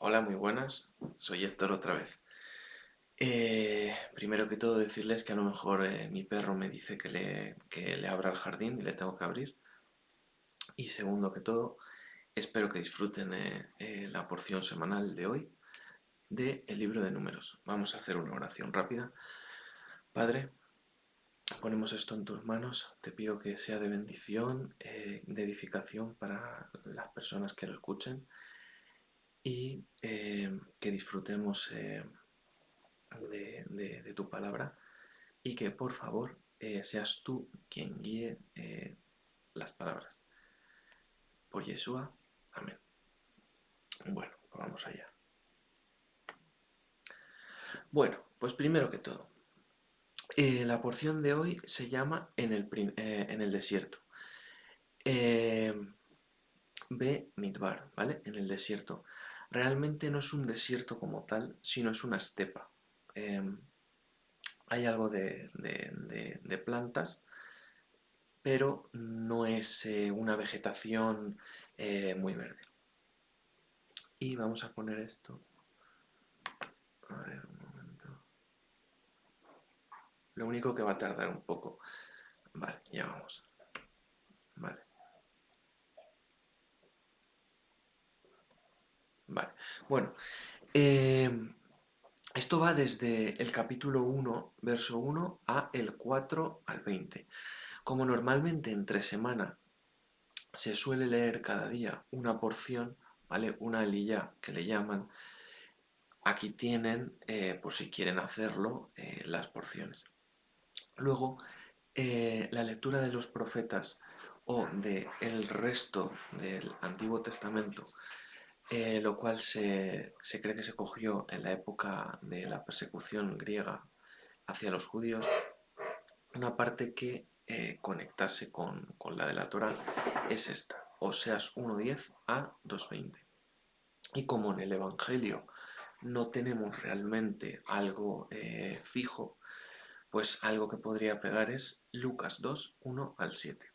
Hola, muy buenas. Soy Héctor otra vez. Primero que todo decirles que a lo mejor mi perro me dice que le abra el jardín y le tengo que abrir. Y segundo que todo, espero que disfruten la porción semanal de hoy del libro de números. Vamos a hacer una oración rápida. Padre, ponemos esto en tus manos. Te pido que sea de bendición, de edificación para las personas que lo escuchen y que disfrutemos de tu palabra y que por favor seas tú quien guíe las palabras. Por Yeshua, amén. Bueno, pues vamos allá. Bueno, pues primero que todo, la porción de hoy se llama en el desierto. Eh, Be Midbar, ¿vale? En el desierto. Realmente no es un desierto como tal, sino es una estepa. Eh, Hay algo de plantas, pero no es una vegetación muy verde. Y vamos a poner esto. A ver, un momento. Lo único que va a tardar un poco. Vale, ya vamos. Vale, vale. Bueno, eh, esto va desde el capítulo 1, verso 1, a el 4 al 20. Como normalmente entre semana se suele leer cada día una porción, ¿vale? Una aliyá que le llaman. Aquí tienen, por si quieren hacerlo, las porciones. Luego, la lectura de los profetas o del resto del Antiguo Testamento, lo cual se cree que se cogió en la época de la persecución griega hacia los judíos, una parte que conectase con la de la Torá es esta, Oseas 1.10 a 2.20. Y como en el Evangelio no tenemos realmente algo fijo, pues algo que podría pegar es Lucas 2, 1 al 7.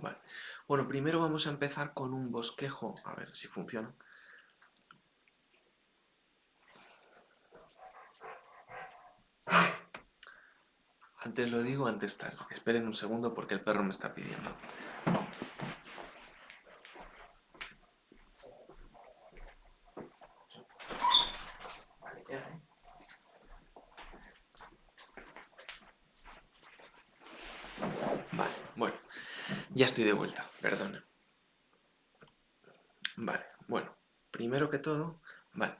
Vale. Bueno, primero vamos a empezar con un bosquejo, a ver si funciona. Antes lo digo, antes tal. Esperen un segundo porque el perro me está pidiendo. Vale, ya, Vale, bueno, ya estoy de vuelta, perdona. Vale, bueno, primero que todo, vale.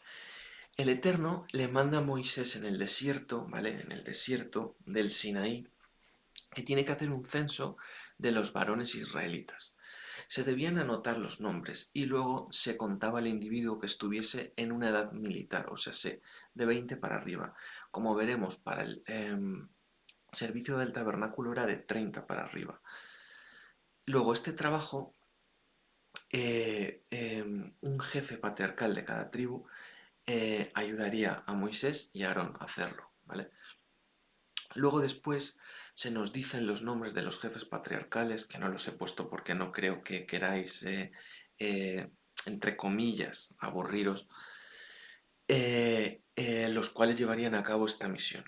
El Eterno le manda a Moisés en el desierto, ¿vale? En el desierto del Sinaí, que tiene que hacer un censo de los varones israelitas. Se debían anotar los nombres y luego se contaba el individuo que estuviese en una edad militar, o sea, de 20 para arriba. Como veremos, para el servicio del tabernáculo era de 30 para arriba. Luego, este trabajo, un jefe patriarcal de cada tribu ayudaría a Moisés y a Aarón a hacerlo, ¿vale? Luego después se nos dicen los nombres de los jefes patriarcales, que no los he puesto porque no creo que queráis, eh, entre comillas, aburriros, los cuales llevarían a cabo esta misión.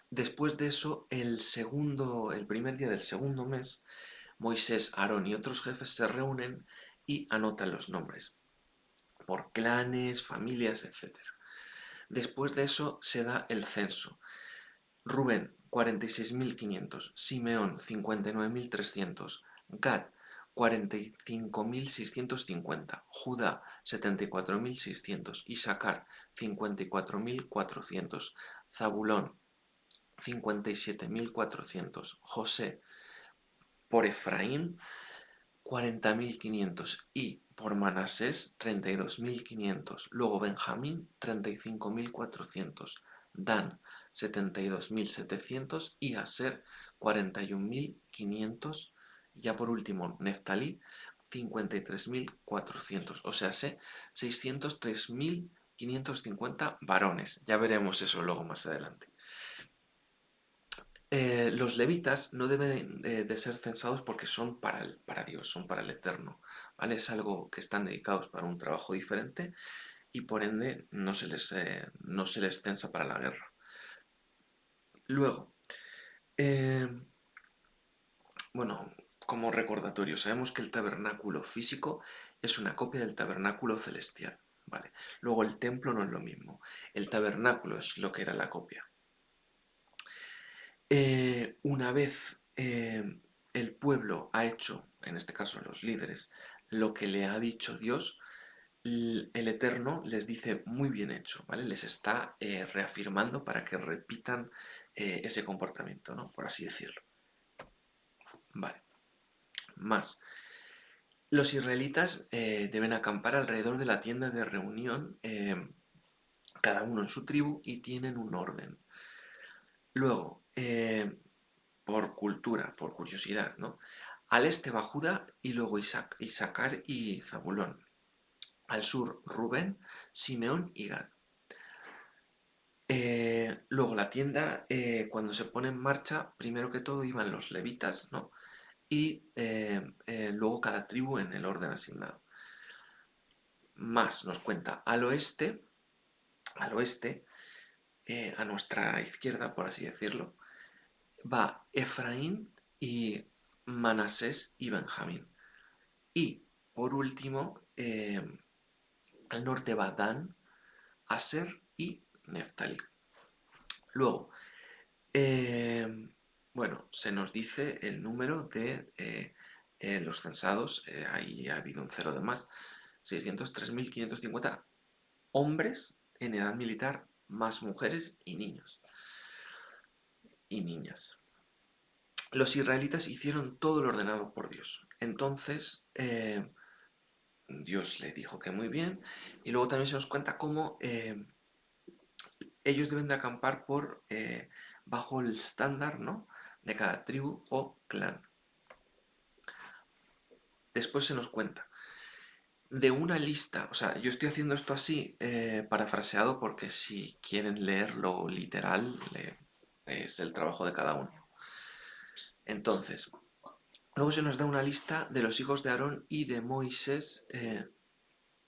Después de eso, el primer día del segundo mes, Moisés, Aarón y otros jefes se reúnen y anotan los nombres, por clanes, familias, etc. Después de eso se da el censo. Rubén, 46.500. Simeón, 59.300. Gad, 45.650. Judá, 74.600. Isaacar, 54.400. Zabulón, 57.400. José, por Efraín, 40.500. Y por Manasés, 32.500. Luego Benjamín, 35.400. Dan, 72.700. Y Aser, 41.500. Y ya por último, Neftalí, 53.400. O sea, 603.550 varones. Ya veremos eso luego más adelante. Los levitas no deben de ser censados porque son para Dios, son para el Eterno, ¿vale? Es algo que están dedicados para un trabajo diferente y por ende no se les censa para la guerra. Luego, eh, bueno, como recordatorio, sabemos que el tabernáculo físico es una copia del tabernáculo celestial, ¿vale? Luego el templo no es lo mismo, el tabernáculo es lo que era la copia. Una vez el pueblo ha hecho, en este caso los líderes, lo que le ha dicho Dios, el Eterno les dice muy bien hecho, ¿vale? Les está reafirmando para que repitan ese comportamiento, ¿no? Por así decirlo. Vale. Más. Los israelitas deben acampar alrededor de la tienda de reunión, cada uno en su tribu, y tienen un orden. Luego, por cultura, por curiosidad, ¿no? Al este va Judá y luego Isaacar y Zabulón. Al sur Rubén, Simeón y Gad. Luego la tienda, cuando se pone en marcha, primero que todo iban los levitas, ¿no? Y luego cada tribu en el orden asignado. Más nos cuenta al oeste, a nuestra izquierda, por así decirlo, va Efraín y Manasés y Benjamín. Y por último, al norte va Dan, Aser y Neftalí. Luego, eh, bueno, se nos dice el número de los censados, ahí ha habido un cero de más, 603.550 hombres en edad militar, más mujeres y niños y niñas. Los israelitas hicieron todo lo ordenado por Dios. Entonces, Dios le dijo que muy bien, y luego también se nos cuenta cómo ellos deben de acampar bajo el estándar, ¿no?, de cada tribu o clan. Después se nos cuenta de una lista, o sea, yo estoy haciendo esto así, parafraseado, porque si quieren leerlo literal, es el trabajo de cada uno. Entonces, luego se nos da una lista de los hijos de Aarón y de Moisés,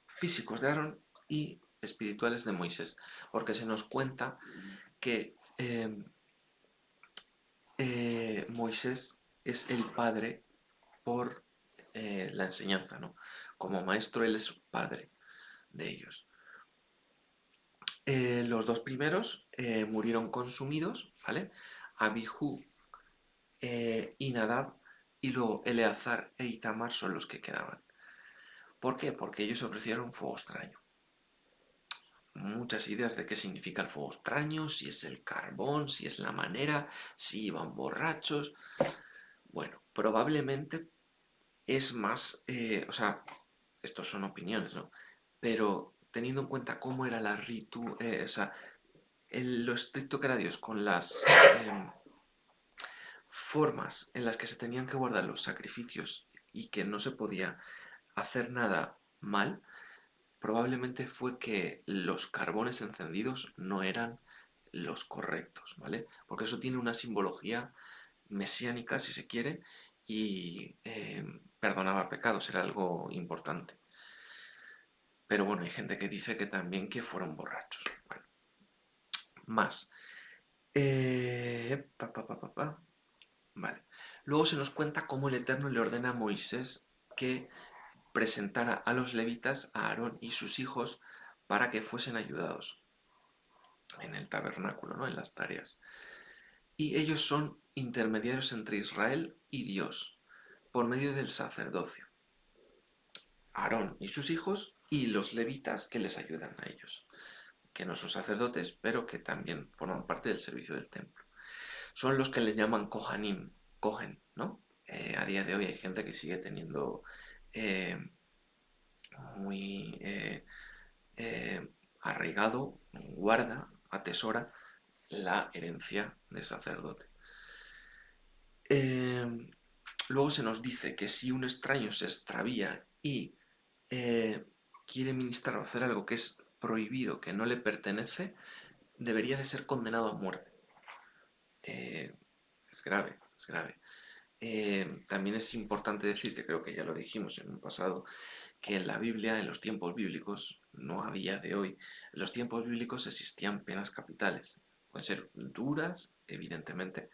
físicos de Aarón y espirituales de Moisés, porque se nos cuenta que Moisés es el padre por la enseñanza, ¿no? Como maestro él es padre de ellos. Los dos primeros murieron consumidos, ¿vale? Abihu y Nadab, y luego Eleazar e Itamar son los que quedaban. ¿Por qué? Porque ellos ofrecieron fuego extraño. Muchas ideas de qué significa el fuego extraño, si es el carbón, si es la manera, si iban borrachos. Bueno, probablemente es más, o sea, estos son opiniones, ¿no? Pero teniendo en cuenta cómo era o sea, lo estricto que era Dios con las formas en las que se tenían que guardar los sacrificios y que no se podía hacer nada mal, probablemente fue que los carbones encendidos no eran los correctos, ¿vale? Porque eso tiene una simbología mesiánica, si se quiere, y perdonaba pecados, era algo importante. Pero bueno, hay gente que dice que también que fueron borrachos. Bueno, más. Vale. Luego se nos cuenta cómo el Eterno le ordena a Moisés que presentara a los levitas, a Aarón y sus hijos, para que fuesen ayudados en el tabernáculo, ¿no?, en las tareas. Y ellos son intermediarios entre Israel y Dios, por medio del sacerdocio. Aarón y sus hijos y los levitas que les ayudan a ellos, que no son sacerdotes, pero que también forman parte del servicio del templo. Son los que le llaman Kohanim, Kohen, ¿no? A día de hoy hay gente que sigue teniendo eh, muy arraigado, guarda, atesora la herencia de sacerdote. Luego se nos dice que si un extraño se extravía y quiere ministrar o hacer algo que es prohibido, que no le pertenece, debería de ser condenado a muerte. es grave, es grave. También es importante decir, que creo que ya lo dijimos en un pasado, que en la Biblia, en los tiempos bíblicos, no a día de hoy, en los tiempos bíblicos existían penas capitales. Pueden ser duras, evidentemente,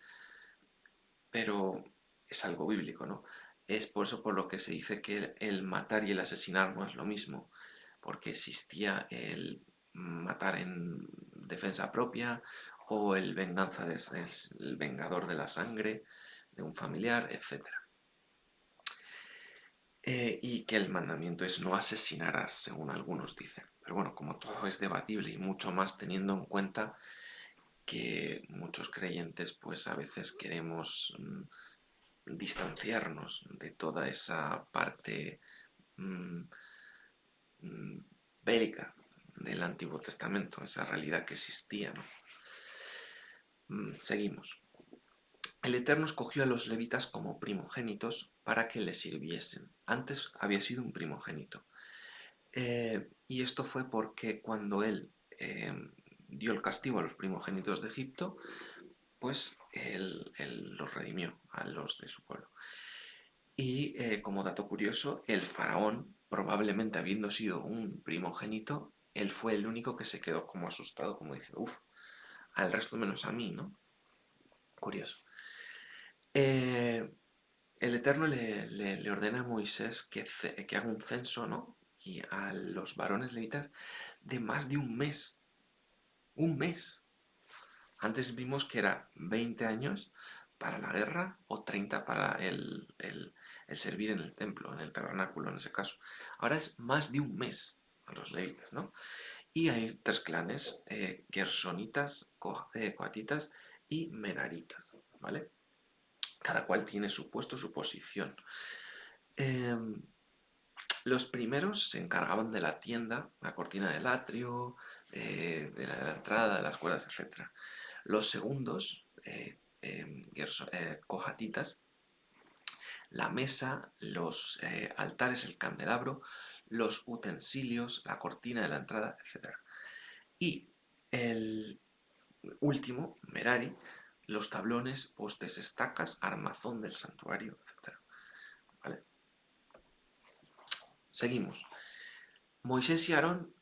pero es algo bíblico, ¿no? Es por eso por lo que se dice que el matar y el asesinar no es lo mismo, porque existía el matar en defensa propia o el venganza es el vengador de la sangre de un familiar, etcétera. Y que el mandamiento es no asesinarás, según algunos dicen. Pero bueno, como todo es debatible y mucho más teniendo en cuenta que muchos creyentes pues a veces queremos distanciarnos de toda esa parte mm, mm, bélica del Antiguo Testamento, esa realidad que existía, ¿no? Seguimos. El Eterno escogió a los levitas como primogénitos para que le sirviesen. Antes había sido un primogénito. Y esto fue porque cuando él dio el castigo a los primogénitos de Egipto, pues él los redimió a los de su pueblo. Y como dato curioso, el faraón, probablemente habiendo sido un primogénito, él fue el único que se quedó como asustado, como diciendo, uff, al resto menos a mí, ¿no? Curioso. Eh, el Eterno le ordena a Moisés que haga un censo, ¿no? Y a los varones levitas de más de un mes. Un mes. Antes vimos que era 20 años para la guerra o 30 para el servir en el templo, en el tabernáculo en ese caso. Ahora es más de un mes a los levitas, ¿no? Y hay tres clanes, gersonitas, coatitas y meraritas, ¿vale? Cada cual tiene su puesto, su posición. Em, los primeros se encargaban de la tienda, la cortina del atrio, de la entrada, de las cuerdas, etc. Los segundos, cojatitas, la mesa, los altares, el candelabro, los utensilios, la cortina de la entrada, etc. Y el último, Merari, los tablones, postes, estacas, armazón del santuario, etc. ¿Vale? Seguimos. Moisés y Aarón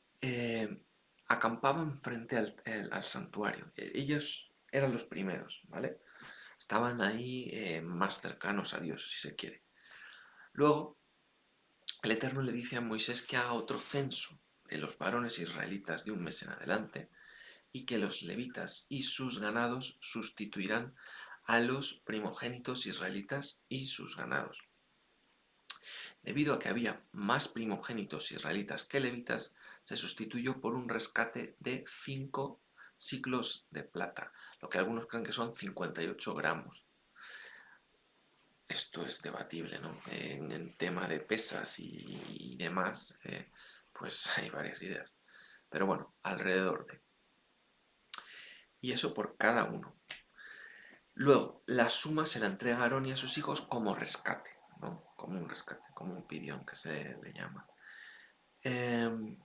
acampaban frente al santuario. Ellos eran los primeros, ¿vale? Estaban ahí más cercanos a Dios, si se quiere. Luego, el Eterno le dice a Moisés que haga otro censo de los varones israelitas de un mes en adelante y que los levitas y sus ganados sustituirán a los primogénitos israelitas y sus ganados. Debido a que había más primogénitos israelitas que levitas, se sustituyó por un rescate de 5 siclos de plata, lo que algunos creen que son 58 gramos. Esto es debatible, ¿no? En tema de pesas y demás, pues hay varias ideas. Pero bueno, alrededor de. Y eso por cada uno. Luego, la suma se la entrega a Aarón y a sus hijos como rescate, ¿no? Como un rescate, como un pidión que se le llama. Em,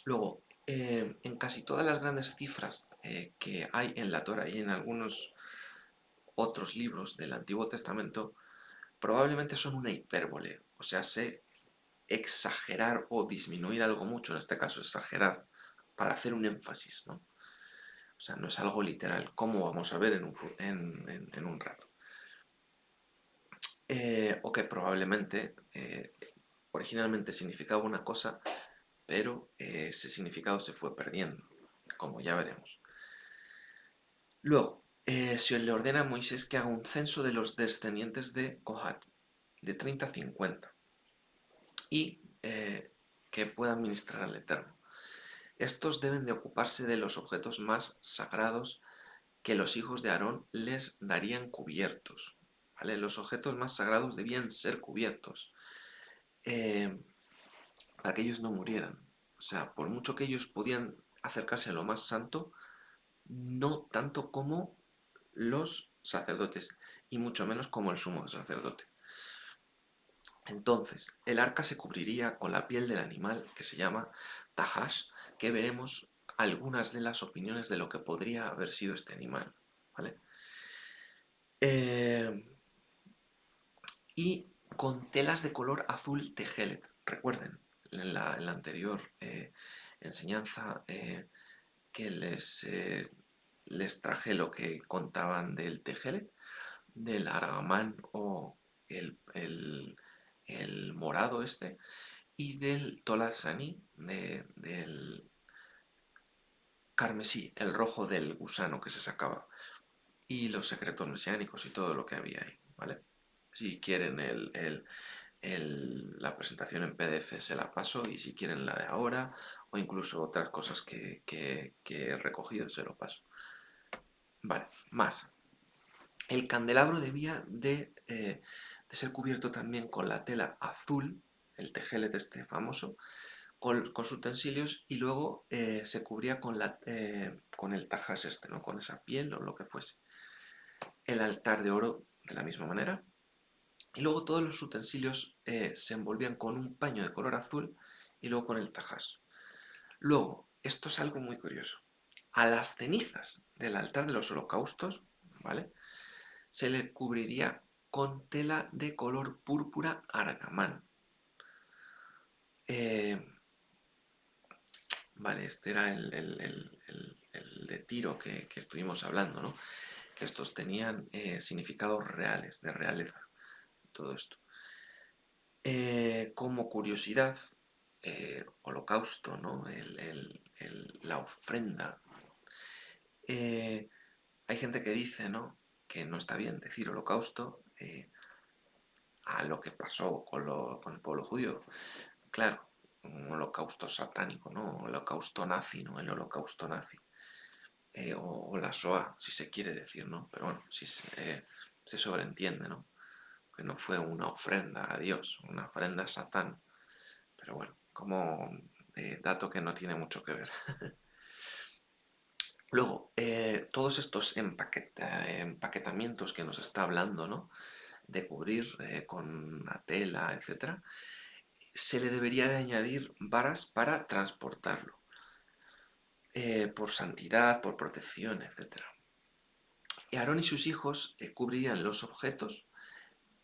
Luego, en casi todas las grandes cifras que hay en la Torah y en algunos otros libros del Antiguo Testamento, probablemente son una hipérbole, o sea, sé exagerar o disminuir algo mucho, en este caso exagerar, para hacer un énfasis, ¿no? O sea, no es algo literal, como vamos a ver en un rato. O que probablemente originalmente significaba una cosa, pero ese significado se fue perdiendo, como ya veremos. Luego, se le ordena a Moisés que haga un censo de los descendientes de Kohat, de 30 a 50, y que puedan ministrar al Eterno. Estos deben de ocuparse de los objetos más sagrados que los hijos de Aarón les darían cubiertos. ¿Vale? Los objetos más sagrados debían ser cubiertos eh, para que ellos no murieran. O sea, por mucho que ellos podían acercarse a lo más santo, no tanto como los sacerdotes, y mucho menos como el sumo sacerdote. Entonces, el arca se cubriría con la piel del animal que se llama tahash, que veremos algunas de las opiniones de lo que podría haber sido este animal, ¿vale? Eh, y con telas de color azul tejelet. Recuerden, en la anterior enseñanza que les traje lo que contaban del tejelet, del argamán o el morado este, y del tolazani, del carmesí, el rojo del gusano que se sacaba, y los secretos mesiánicos y todo lo que había ahí, ¿vale? Si quieren la presentación en PDF se la paso, y si quieren la de ahora o incluso otras cosas que he recogido se lo paso. Vale, más. El candelabro debía de ser cubierto también con la tela azul, el tejelet este famoso, con sus utensilios, y luego se cubría con el tajas este, ¿no? Con esa piel o lo que fuese. El altar de oro de la misma manera. Y luego todos los utensilios se envolvían con un paño de color azul y luego con el tajas. Luego, esto es algo muy curioso. A las cenizas del altar de los holocaustos, ¿vale? Se le cubriría con tela de color púrpura argamán. Eh, vale, este era el de Tiro que estuvimos hablando, ¿no? Que estos tenían significados reales, de realeza, todo esto. Como curiosidad, holocausto, ¿no? La ofrenda. Hay gente que dice, ¿no? Que no está bien decir holocausto a lo que pasó con el pueblo judío. Claro, un holocausto satánico, ¿no? Holocausto nazi, ¿no? El holocausto nazi. O la SOA, si se quiere decir, ¿no? Pero bueno, si se sobreentiende, ¿no? Que no fue una ofrenda a Dios, una ofrenda a Satán. Pero bueno, como dato que no tiene mucho que ver. Luego, todos estos empaquetamientos que nos está hablando, ¿no? De cubrir con una tela, etcétera, se le debería de añadir varas para transportarlo, por santidad, por protección, etcétera. Y Aarón y sus hijos cubrirían los objetos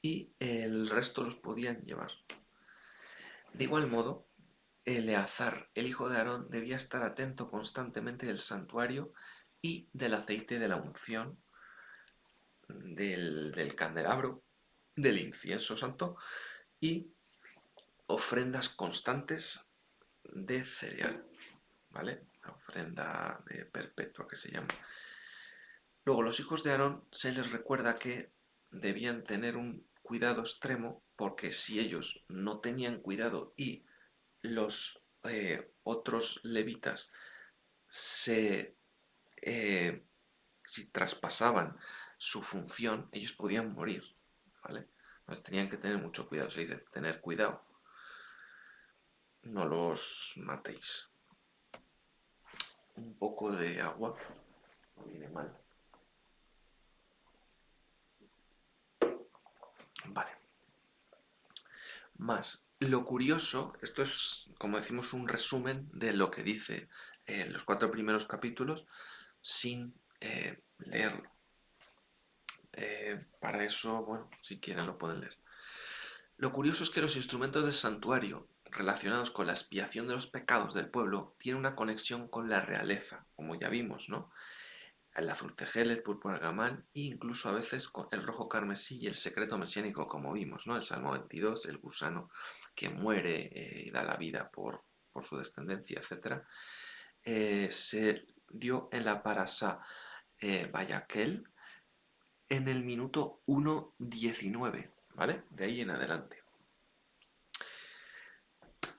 y el resto los podían llevar. De igual modo, Eleazar, el hijo de Aarón, debía estar atento constantemente del santuario y del aceite de la unción, del candelabro, del incienso santo y ofrendas constantes de cereal, ¿vale? La ofrenda de perpetua que se llama. Luego, los hijos de Aarón se les recuerda que debían tener un cuidado extremo, porque si ellos no tenían cuidado y los otros levitas se, eh, si traspasaban su función, ellos podían morir, ¿vale? Entonces tenían que tener mucho cuidado, se dice tener cuidado, no los matéis. Un poco de agua, no viene mal. Vale. Más. Lo curioso, esto es, como decimos, un resumen de lo que dice los 4 primeros capítulos sin leerlo. Para eso, bueno, si quieren lo pueden leer. Lo curioso es que los instrumentos del santuario relacionados con la expiación de los pecados del pueblo tienen una conexión con la realeza, como ya vimos, ¿no? El azul tejel, el púrpura gamán e incluso a veces con el rojo carmesí y el secreto mesiánico, como vimos, ¿no? El Salmo 22, el gusano que muere y da la vida por su descendencia, etc. Se dio en la parasá Bayaquel en el minuto 1:19, ¿vale? De ahí en adelante.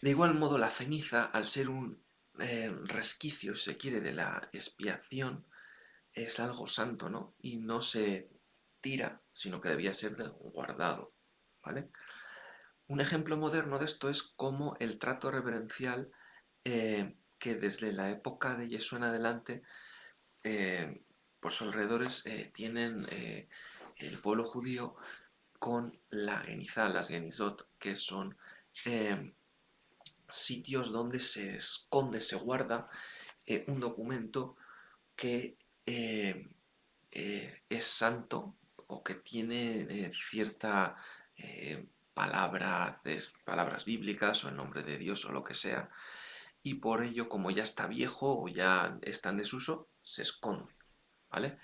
De igual modo, la ceniza, al ser un resquicio, si se quiere, de la expiación, es algo santo, ¿no? Y no se tira, sino que debía ser guardado, ¿vale? Un ejemplo moderno de esto es como el trato reverencial que desde la época de Yeshua en adelante, por sus alrededores, tienen el pueblo judío con la genizá, las genizot, que son sitios donde se esconde, se guarda un documento que es santo o que tiene cierta palabras bíblicas o el nombre de Dios o lo que sea, y por ello, como ya está viejo o ya está en desuso, se esconde, ¿vale?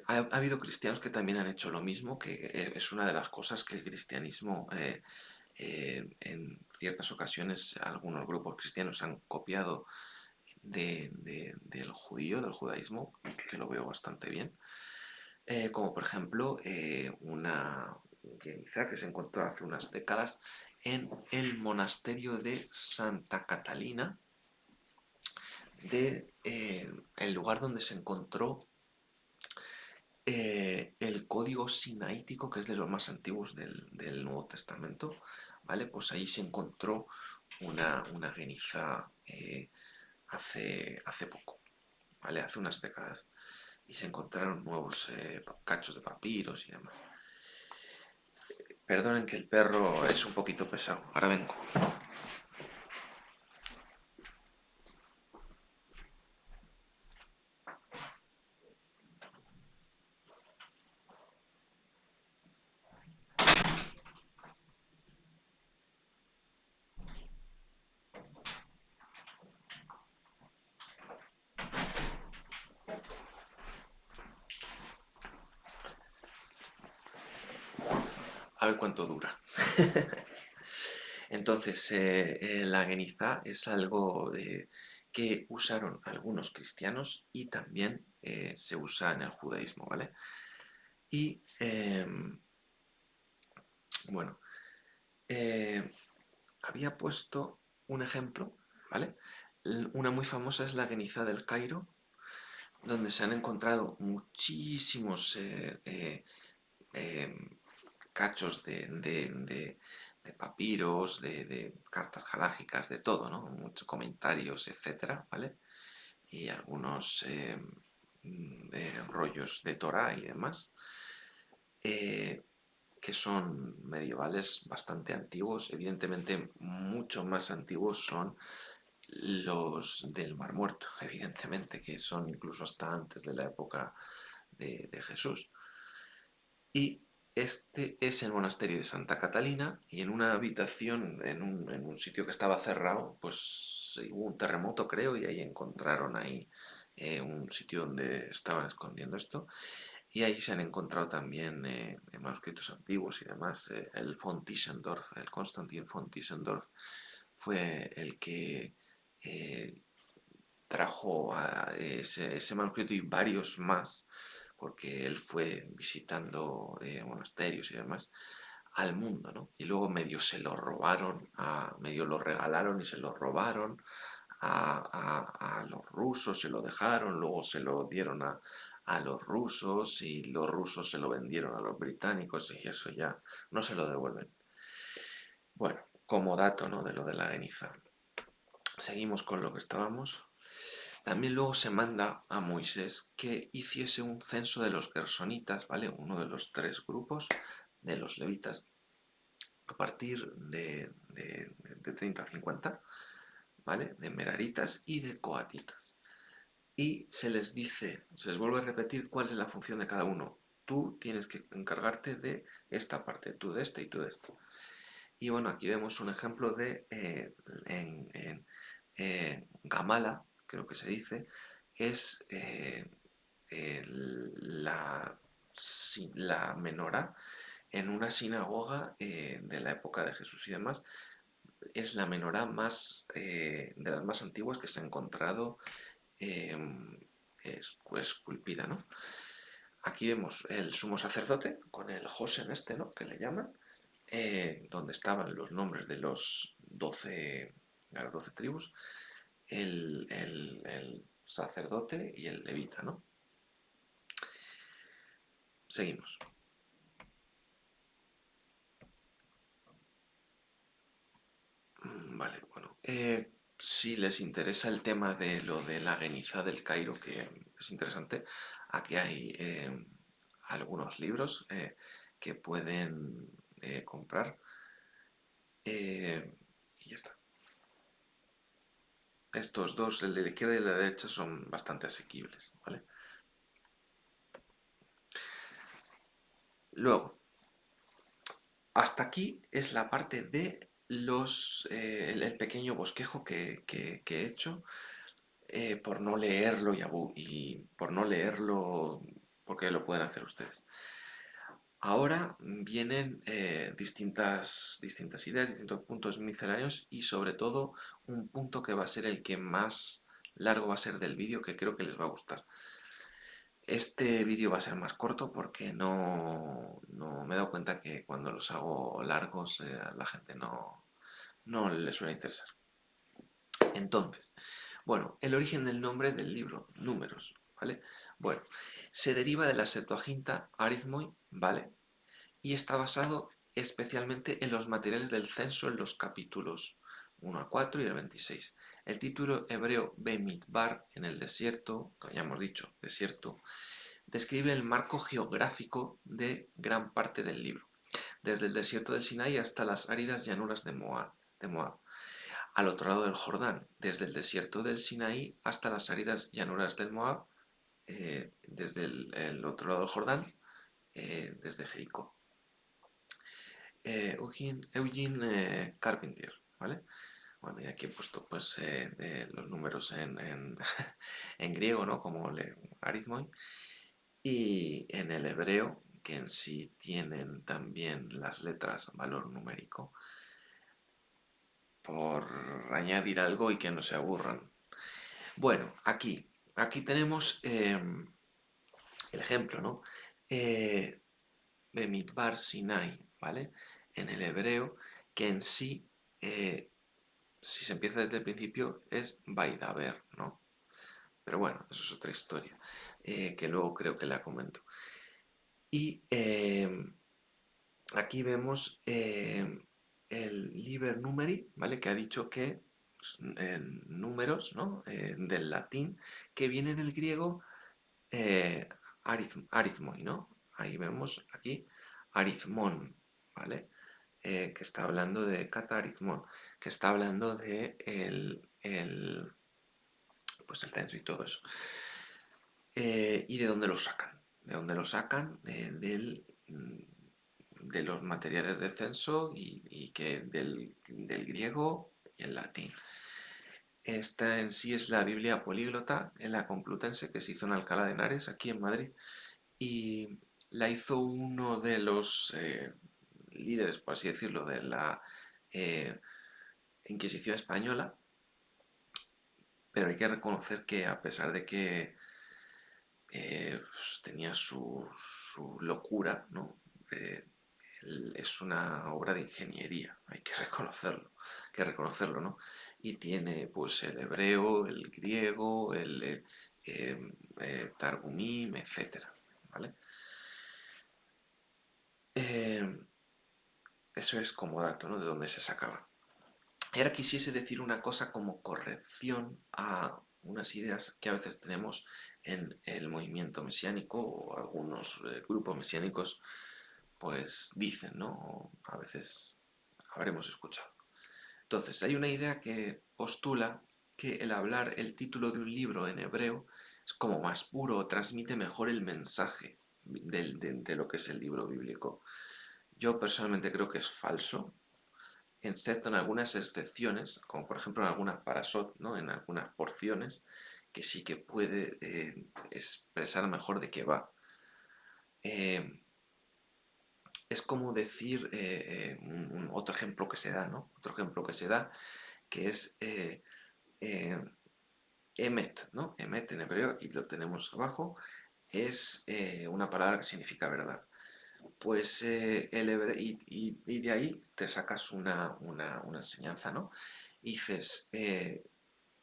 Ha habido cristianos que también han hecho lo mismo, que es una de las cosas que el cristianismo, en ciertas ocasiones, algunos grupos cristianos han copiado del judío, del judaísmo, que lo veo bastante bien. Como por ejemplo una quizá que se encontró hace unas décadas en el monasterio de Santa Catalina, el lugar donde se encontró el código sinaítico, que es de los más antiguos del Nuevo Testamento, ¿vale? Pues ahí se encontró una geniza hace poco, ¿vale? Hace unas décadas. Y se encontraron nuevos cachos de papiros y demás. Perdonen que el perro es un poquito pesado. Ahora vengo. A ver cuánto dura. Entonces, la geniza es algo que usaron algunos cristianos y también se usa en el judaísmo, ¿vale? Y bueno, eh, había puesto un ejemplo, ¿vale? Una muy famosa es la geniza del Cairo, donde se han encontrado muchísimos em, cachos de papiros, de cartas galácticas, de todo, ¿no? Muchos comentarios, etcétera, ¿vale? Y algunos rollos de Torah y demás, eh, que son medievales bastante antiguos. Evidentemente, mucho más antiguos son los del Mar Muerto, evidentemente, que son incluso hasta antes de la época de Jesús. Y este es el monasterio de Santa Catalina, y en una habitación, en un sitio que estaba cerrado, pues hubo un terremoto, creo, y ahí encontraron ahí un sitio donde estaban escondiendo esto. Y ahí se han encontrado también manuscritos antiguos y demás. El von Tischendorf, el Konstantin von Tischendorf, fue el que eh, trajo a ese manuscrito y varios más, porque él fue visitando monasterios y demás al mundo, ¿no? Y luego medio se lo robaron, medio lo regalaron y se lo robaron a los rusos, se lo dejaron, luego se lo dieron a los rusos y los rusos se lo vendieron a los británicos y eso ya no se lo devuelven. Bueno, como dato, ¿no? De lo de la Geniza. Seguimos con lo que estábamos. También luego se manda a Moisés que hiciese un censo de los gersonitas, ¿vale? Uno de los tres grupos de los levitas, a partir de 30 a 50, ¿vale? De meraritas y de coatitas. Y se les dice, se les vuelve a repetir cuál es la función de cada uno. Tú tienes que encargarte de esta parte, tú de este y tú de este. Y bueno, aquí vemos un ejemplo de Gamala, creo que se dice, es la, la menorá en una sinagoga de la época de Jesús y demás. Es la menorá más, de las más antiguas que se ha encontrado esculpida, ¿no? Aquí vemos el sumo sacerdote con el Josen este, ¿no? Que le llaman, donde estaban los nombres de las 12 tribus, el sacerdote y el levita, ¿no? Seguimos. Vale, bueno. Si les interesa el tema de lo de la Geniza del Cairo, que es interesante, aquí hay algunos libros que pueden comprar y ya está. Estos dos, el de la izquierda y el de la derecha, son bastante asequibles, ¿vale? Luego, hasta aquí es la parte de el pequeño bosquejo que he hecho por no leerlo y por no leerlo porque lo pueden hacer ustedes. Ahora vienen distintas ideas, distintos puntos misceláneos y sobre todo un punto que va a ser el que más largo va a ser del vídeo, que creo que les va a gustar. Este vídeo va a ser más corto porque no me he dado cuenta que cuando los hago largos a la gente no le suele interesar. Entonces, bueno, el origen del nombre del libro, números, ¿vale? Bueno, se deriva de la Septuaginta Arithmoi, ¿vale? Y está basado especialmente en los materiales del censo en los capítulos 1 al 4 y el 26. El título hebreo Bemidbar, en el desierto, como ya hemos dicho, desierto, describe el marco geográfico de gran parte del libro, desde el desierto del Sinaí hasta las áridas llanuras de Moab, al otro lado del Jordán, desde el desierto del Sinaí hasta las áridas llanuras del Moab, desde el otro lado del Jordán, desde Jericó. Eugene Carpentier, ¿vale? Bueno, y aquí he puesto pues los números en griego, ¿no? Como aritmoi, y en el hebreo, que en sí tienen también las letras valor numérico, por añadir algo y que no se aburran. Bueno, aquí tenemos el ejemplo, ¿no? De Midbar Sinai, ¿vale? En el hebreo, que en sí, si se empieza desde el principio, es Vaidaber, ¿no? Pero bueno, eso es otra historia, que luego creo que la comento. Y aquí vemos el Liber Numeri, ¿vale? Que ha dicho que números, ¿no? Del latín, que viene del griego arithmoi, ¿no? Ahí vemos aquí arizmón, ¿vale? Que está hablando de catarizmón, que está hablando de pues el censo y todo eso. ¿Y de dónde lo sacan? ¿De dónde lo sacan? De los materiales de censo y que del griego y el latín. Esta en sí es la Biblia políglota en la Complutense que se hizo en Alcalá de Henares, aquí en Madrid, y la hizo uno de los líderes, por así decirlo, de la eh, Inquisición española, pero hay que reconocer que a pesar de que pues, tenía su locura, ¿no? Eh, es una obra de ingeniería, hay que reconocerlo, ¿no? Y tiene pues el hebreo, el griego, el Targumim, etcétera, ¿vale? Eh, Eso es como dato, ¿no? De dónde se sacaba. Y ahora quisiese decir una cosa como corrección a unas ideas que a veces tenemos en el movimiento mesiánico o algunos grupos mesiánicos pues dicen, ¿no? O a veces habremos escuchado. Entonces, hay una idea que postula que el hablar el título de un libro en hebreo es como más puro, transmite mejor el mensaje de lo que es el libro bíblico. Yo personalmente creo que es falso, excepto en algunas excepciones, como por ejemplo en algunas parasot, ¿no? En algunas porciones, que sí que puede expresar mejor de qué va. Eh, es como decir otro ejemplo que se da, ¿no? Otro ejemplo que se da, que es eh, emet, ¿no? Emet en hebreo, aquí lo tenemos abajo, es una palabra que significa verdad. Pues y de ahí te sacas una enseñanza, ¿no? Y dices,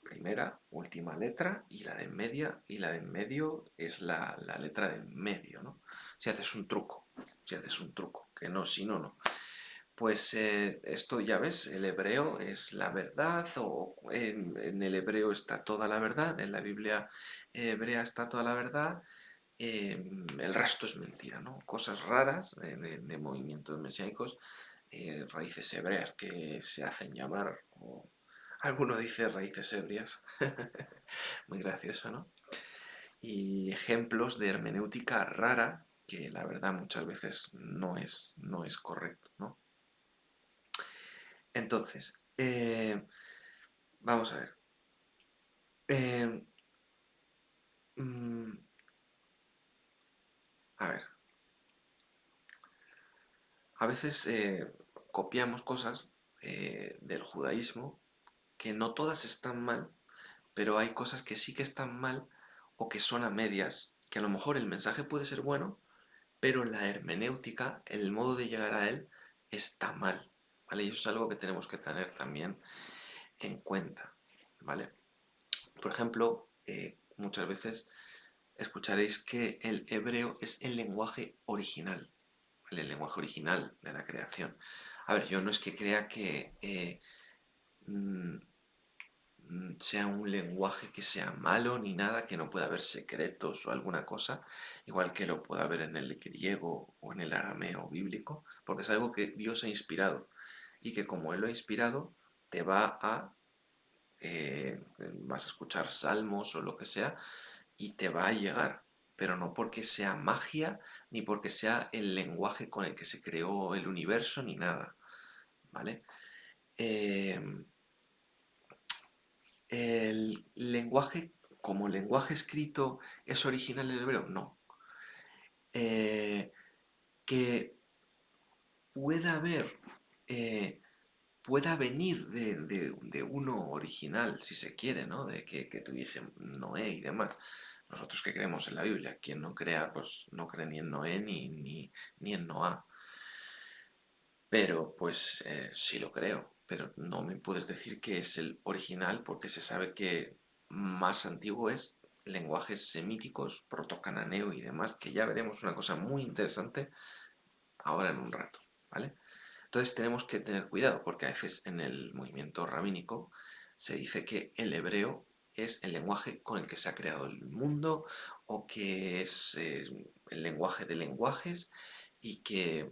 primera, última letra y la de media y la de en medio es la letra de en medio, ¿no? Si haces un truco, que no, si no, no. Pues esto ya ves, el hebreo es la verdad, o en el hebreo está toda la verdad, en la Biblia hebrea está toda la verdad, el resto es mentira, ¿no? Cosas raras de movimientos mesiánicos, raíces hebreas que se hacen llamar, o alguno dice raíces ebrias, muy gracioso, ¿no? Y ejemplos de hermenéutica rara que la verdad muchas veces no es correcto, ¿no? Entonces, vamos a ver. Eh, mm, a ver, a veces copiamos cosas del judaísmo que no todas están mal, pero hay cosas que sí que están mal o que son a medias, que a lo mejor el mensaje puede ser bueno, pero la hermenéutica, el modo de llegar a él, está mal, ¿vale? Y eso es algo que tenemos que tener también en cuenta, ¿vale? Por ejemplo, muchas veces escucharéis que el hebreo es el lenguaje original, ¿vale? El lenguaje original de la creación. A ver, yo no es que crea que mm, sea un lenguaje que sea malo ni nada, que no pueda haber secretos o alguna cosa, igual que lo pueda haber en el griego o en el arameo bíblico, porque es algo que Dios ha inspirado y que como Él lo ha inspirado, te va a, vas a escuchar salmos o lo que sea y te va a llegar, pero no porque sea magia ni porque sea el lenguaje con el que se creó el universo ni nada, ¿vale? Eh, ¿El lenguaje como lenguaje escrito es original el hebreo? No. Eh, que pueda haber, eh, pueda venir de uno original, si se quiere, ¿no? De que tuviese Noé y demás. Nosotros que creemos en la Biblia, quien no crea, pues no cree ni en Noé ni en Noá. Pero pues sí lo creo, pero no me puedes decir que es el original porque se sabe que más antiguo es lenguajes semíticos, protocananeo y demás, que ya veremos una cosa muy interesante ahora en un rato, ¿vale? Entonces tenemos que tener cuidado porque a veces en el movimiento rabínico se dice que el hebreo es el lenguaje con el que se ha creado el mundo o que es el lenguaje de lenguajes y que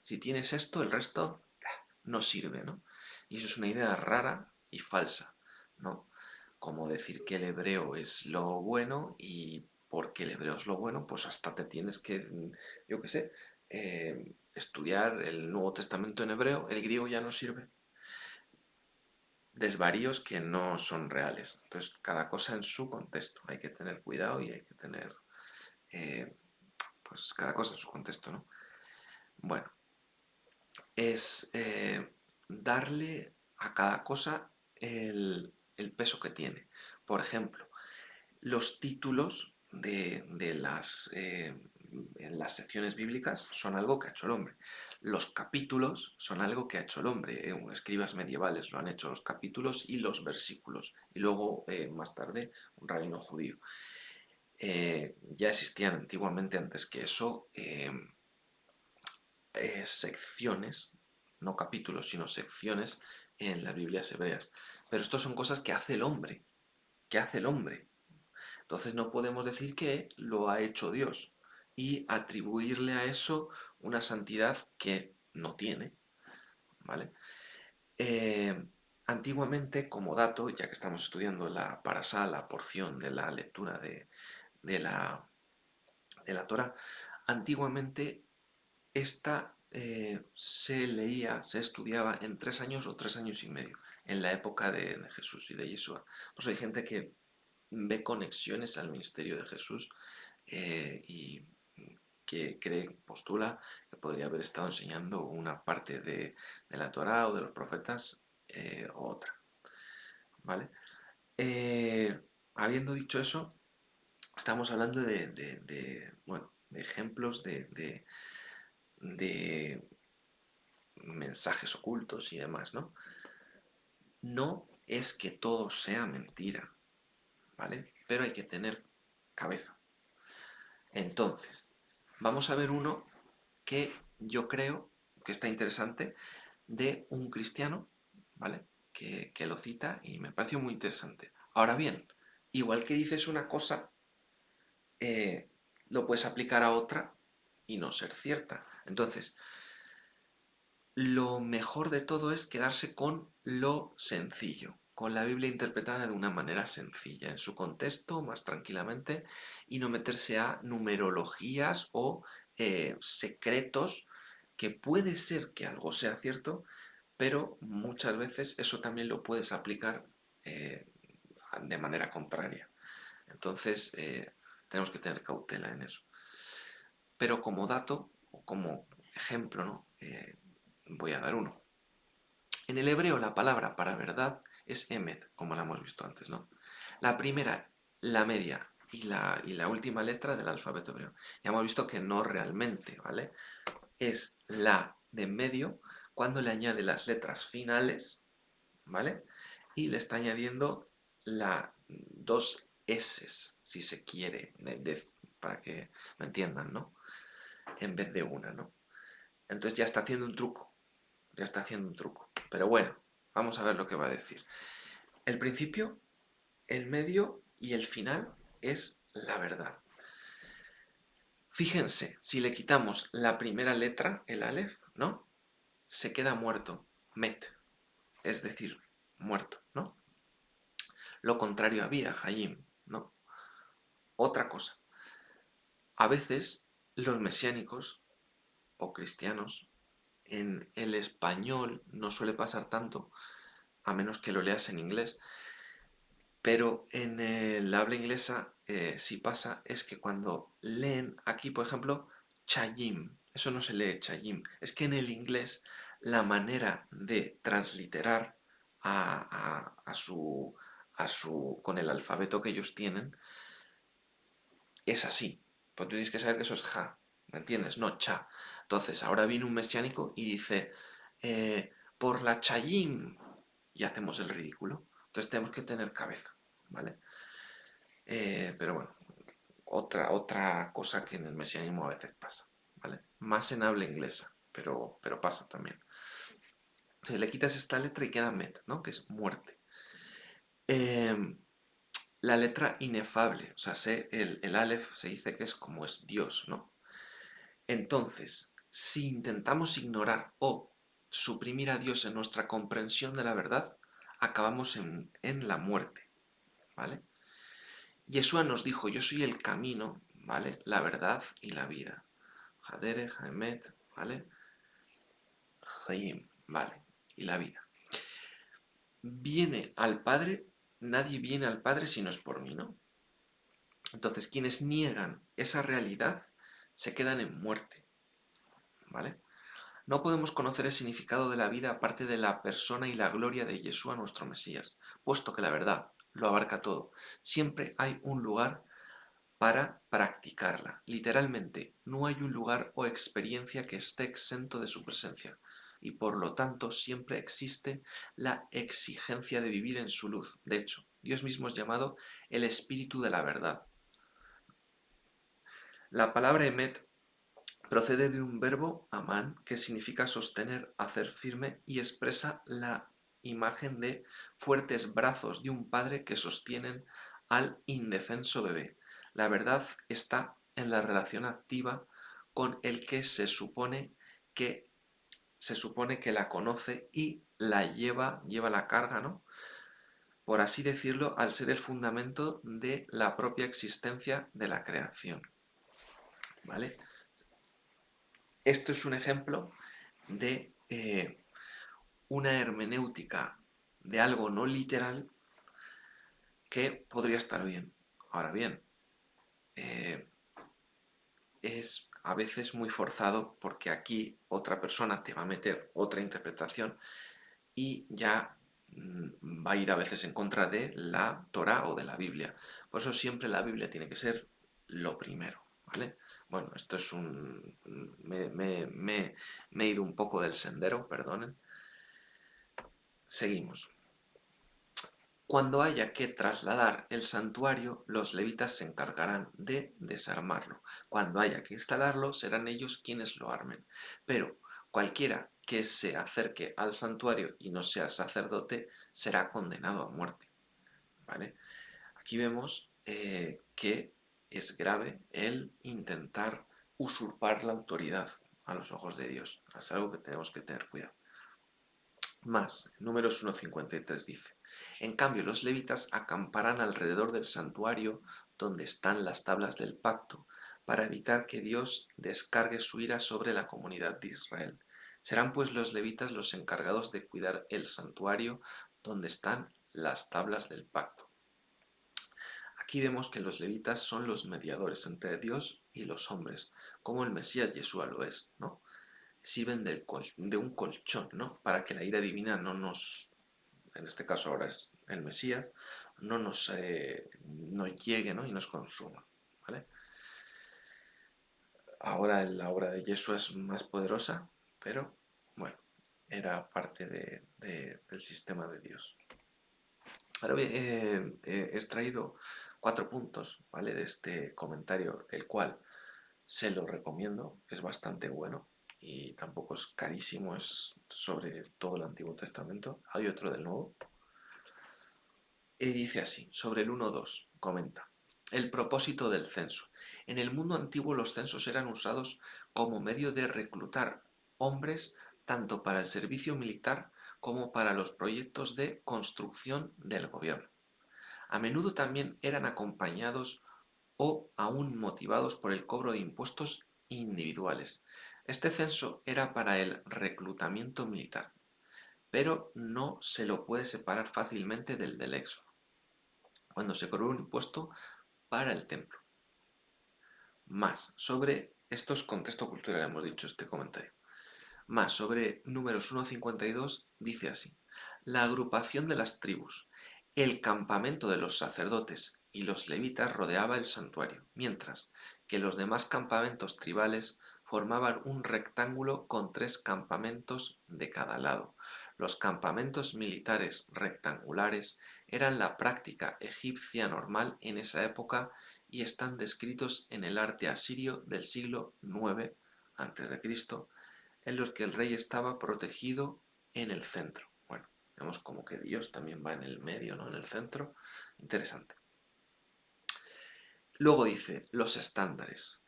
si tienes esto, el resto no sirve, ¿no? Y eso es una idea rara y falsa, ¿no? Como decir que el hebreo es lo bueno y porque el hebreo es lo bueno, pues hasta te tienes que, yo qué sé, estudiar el Nuevo Testamento en hebreo, el griego ya no sirve. Desvaríos que no son reales. Entonces, cada cosa en su contexto. Hay que tener cuidado y hay que tener, eh, pues, cada cosa en su contexto, ¿no? Bueno, es darle a cada cosa el peso que tiene. Por ejemplo, los títulos en las secciones bíblicas son algo que ha hecho el hombre. Los capítulos son algo que ha hecho el hombre. Escribas medievales lo han hecho los capítulos y los versículos. Y luego, más tarde, un rabino judío. Ya existían antiguamente, antes que eso, secciones, no capítulos, sino secciones en las Biblias hebreas. Pero esto son cosas que hace el hombre, que hace el hombre. Entonces no podemos decir que lo ha hecho Dios y atribuirle a eso una santidad que no tiene, ¿vale? Eh, Antiguamente, como dato, ya que estamos estudiando la parasá, la porción de la lectura de la, de la Torah, antiguamente esta se leía, se estudiaba en 3 años o 3 años y medio, en la época de Jesús y de Yeshua. Pues hay gente que ve conexiones al ministerio de Jesús y que cree, postula que podría haber estado enseñando una parte de la Torá o de los profetas o otra, ¿vale? Eh, Habiendo dicho eso, estamos hablando bueno, de ejemplos de mensajes ocultos y demás, ¿no? No es que todo sea mentira, ¿vale? Pero hay que tener cabeza. Entonces, vamos a ver uno que yo creo que está interesante de un cristiano, ¿vale? Que lo cita y me pareció muy interesante. Ahora bien, igual que dices una cosa, lo puedes aplicar a otra y no ser cierta. Entonces, lo mejor de todo es quedarse con lo sencillo, con la Biblia interpretada de una manera sencilla, en su contexto, más tranquilamente, y no meterse a numerologías o secretos que puede ser que algo sea cierto, pero muchas veces eso también lo puedes aplicar eh, de manera contraria. Entonces, tenemos que tener cautela en eso. Pero como dato o como ejemplo, ¿no? Voy a dar uno. En el hebreo la palabra para verdad es emet, como la hemos visto antes, ¿no? La primera, la media y la última letra del alfabeto hebreo. Ya hemos visto que no realmente, ¿vale? Es la de en medio cuando le añade las letras finales, ¿vale? Y le está añadiendo dos S, si se quiere, para que me entiendan, ¿no? En vez de una, ¿no? Entonces ya está haciendo un truco, ya está haciendo un truco. Pero bueno, vamos a ver lo que va a decir. El principio, el medio y el final es la verdad. Fíjense, si le quitamos la primera letra, el alef, ¿no? Se queda muerto, met, es decir, muerto, ¿no? Lo contrario a vida, hayim, ¿no? Otra cosa. A veces los mesiánicos o cristianos en el español no suele pasar tanto, a menos que lo leas en inglés, pero en el habla inglesa sí pasa, es que cuando leen aquí, por ejemplo, chayim, eso no se lee chayim, es que en el inglés la manera de transliterar con el alfabeto que ellos tienen es así. Pues tú tienes que saber que eso es ja, ¿me entiendes? No cha. Entonces, ahora viene un mesiánico y dice, por la chayim, y hacemos el ridículo. Entonces tenemos que tener cabeza, ¿vale? Pero bueno, otra cosa que en el mesianismo a veces pasa, ¿vale? Más en habla inglesa, pero pasa también. Entonces le quitas esta letra y queda met, ¿no? Que es muerte. Eh, la letra inefable, o sea, el aleph se dice que es como es Dios, ¿no? Entonces, si intentamos ignorar o suprimir a Dios en nuestra comprensión de la verdad, acabamos en la muerte, ¿vale? Yeshua nos dijo, yo soy el camino, ¿vale? La verdad y la vida. Hadere, Haemet, ¿vale? Haim, ¿vale? Y la vida. Viene al Padre, nadie viene al Padre si no es por mí, ¿no? Entonces, quienes niegan esa realidad se quedan en muerte, ¿vale? No podemos conocer el significado de la vida aparte de la persona y la gloria de Yeshua, nuestro Mesías, puesto que la verdad lo abarca todo. Siempre hay un lugar para practicarla. Literalmente, no hay un lugar o experiencia que esté exento de su presencia, y por lo tanto siempre existe la exigencia de vivir en su luz. De hecho, Dios mismo es llamado el Espíritu de la verdad. La palabra emet procede de un verbo amán que significa sostener, hacer firme y expresa la imagen de fuertes brazos de un padre que sostienen al indefenso bebé. La verdad está en la relación activa con el que que se supone que la conoce y la lleva la carga, ¿no? Por así decirlo, al ser el fundamento de la propia existencia de la creación, ¿vale? Esto es un ejemplo de una hermenéutica de algo no literal que podría estar bien. Ahora bien, eh, es a veces muy forzado porque aquí otra persona te va a meter otra interpretación y ya va a ir a veces en contra de la Torá o de la Biblia. Por eso siempre la Biblia tiene que ser lo primero, ¿vale? Bueno, esto es un... me he ido un poco del sendero, perdonen. Seguimos. Cuando haya que trasladar el santuario, los levitas se encargarán de desarmarlo. Cuando haya que instalarlo, serán ellos quienes lo armen. Pero cualquiera que se acerque al santuario y no sea sacerdote será condenado a muerte. ¿Vale? Aquí vemos que es grave el intentar usurpar la autoridad a los ojos de Dios. Es algo que tenemos que tener cuidado. Más, Números 1.53 dice, en cambio los levitas acamparán alrededor del santuario donde están las tablas del pacto, para evitar que Dios descargue su ira sobre la comunidad de Israel. Serán pues los levitas los encargados de cuidar el santuario donde están las tablas del pacto. Aquí vemos que los levitas son los mediadores entre Dios y los hombres, como el Mesías Yeshua lo es, ¿no? Sirven de un colchón, ¿no? Para que la ira divina no nos, en este caso ahora es el Mesías, no llegue, ¿no? Y nos consuma, ¿vale? Ahora la obra de Yeshua es más poderosa, pero bueno, era parte del sistema de Dios. Ahora bien, he extraído 4 puntos, ¿vale? De este comentario, el cual se lo recomiendo, es bastante bueno y tampoco es carísimo, es sobre todo el Antiguo Testamento. Hay otro del Nuevo. Y dice así, sobre el 1.2, comenta. El propósito del censo. En el mundo antiguo los censos eran usados como medio de reclutar hombres tanto para el servicio militar como para los proyectos de construcción del gobierno. A menudo también eran acompañados o aún motivados por el cobro de impuestos individuales. Este censo era para el reclutamiento militar, pero no se lo puede separar fácilmente del éxodo, cuando se cobró un impuesto para el templo. Más sobre, esto es contexto cultural, hemos dicho este comentario. Más sobre Números 1.52 dice así: la agrupación de las tribus, el campamento de los sacerdotes y los levitas rodeaba el santuario, mientras que los demás campamentos tribales formaban un rectángulo con 3 campamentos de cada lado. Los campamentos militares rectangulares eran la práctica egipcia normal en esa época y están descritos en el arte asirio del siglo IX a.C., en los que el rey estaba protegido en el centro. Bueno, vemos como que Dios también va en el medio, ¿no? En el centro. Interesante. Luego dice, los estándares.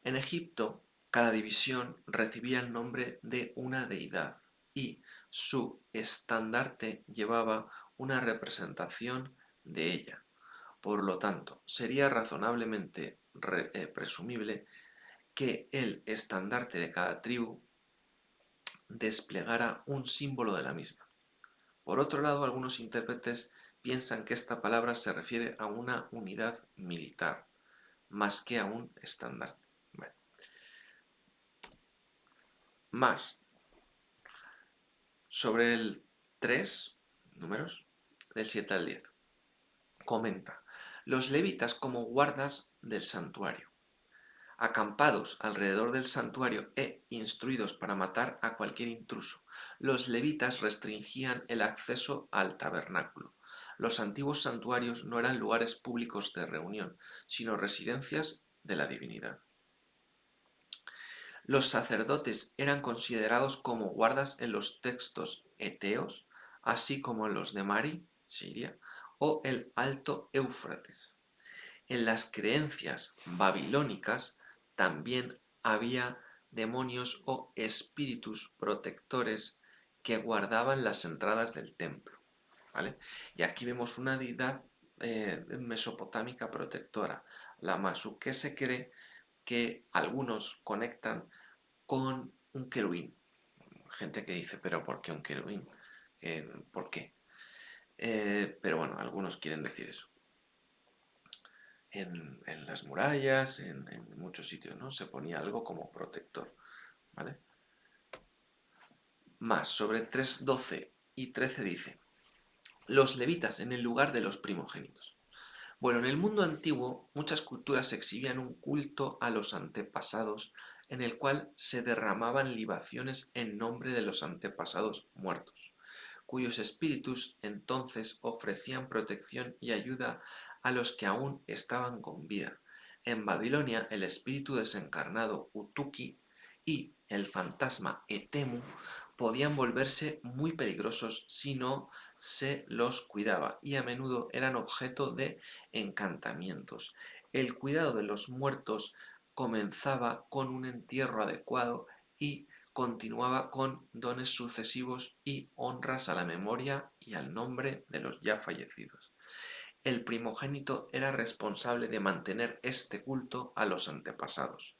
En Egipto, cada división recibía el nombre de una deidad y su estandarte llevaba una representación de ella. Por lo tanto, sería razonablemente presumible que el estandarte de cada tribu desplegara un símbolo de la misma. Por otro lado, algunos intérpretes piensan que esta palabra se refiere a una unidad militar, más que a un estandarte. Bueno. Más sobre el 3, números, del 7 al 10. Comenta, los levitas como guardas del santuario, acampados alrededor del santuario e instruidos para matar a cualquier intruso. Los levitas restringían el acceso al tabernáculo. Los antiguos santuarios no eran lugares públicos de reunión, sino residencias de la divinidad. Los sacerdotes eran considerados como guardas en los textos eteos, así como en los de Mari, Siria, o el Alto Éufrates. En las creencias babilónicas también había demonios o espíritus protectores que guardaban las entradas del templo, ¿vale? Y aquí vemos una deidad mesopotámica protectora. La Masuke se cree que algunos conectan con un querubín. Gente que dice, pero ¿por qué un querubín? ¿Por qué? Pero bueno, algunos quieren decir eso. En las murallas, en muchos sitios, ¿no? Se ponía algo como protector, ¿vale? Más, sobre 3.12 y 13 dice, los levitas en el lugar de los primogénitos. Bueno, en el mundo antiguo muchas culturas exhibían un culto a los antepasados en el cual se derramaban libaciones en nombre de los antepasados muertos, cuyos espíritus entonces ofrecían protección y ayuda a los que aún estaban con vida. En Babilonia, el espíritu desencarnado Utuki y el fantasma Etemu podían volverse muy peligrosos si no se los cuidaba y a menudo eran objeto de encantamientos. El cuidado de los muertos comenzaba con un entierro adecuado y continuaba con dones sucesivos y honras a la memoria y al nombre de los ya fallecidos. El primogénito era responsable de mantener este culto a los antepasados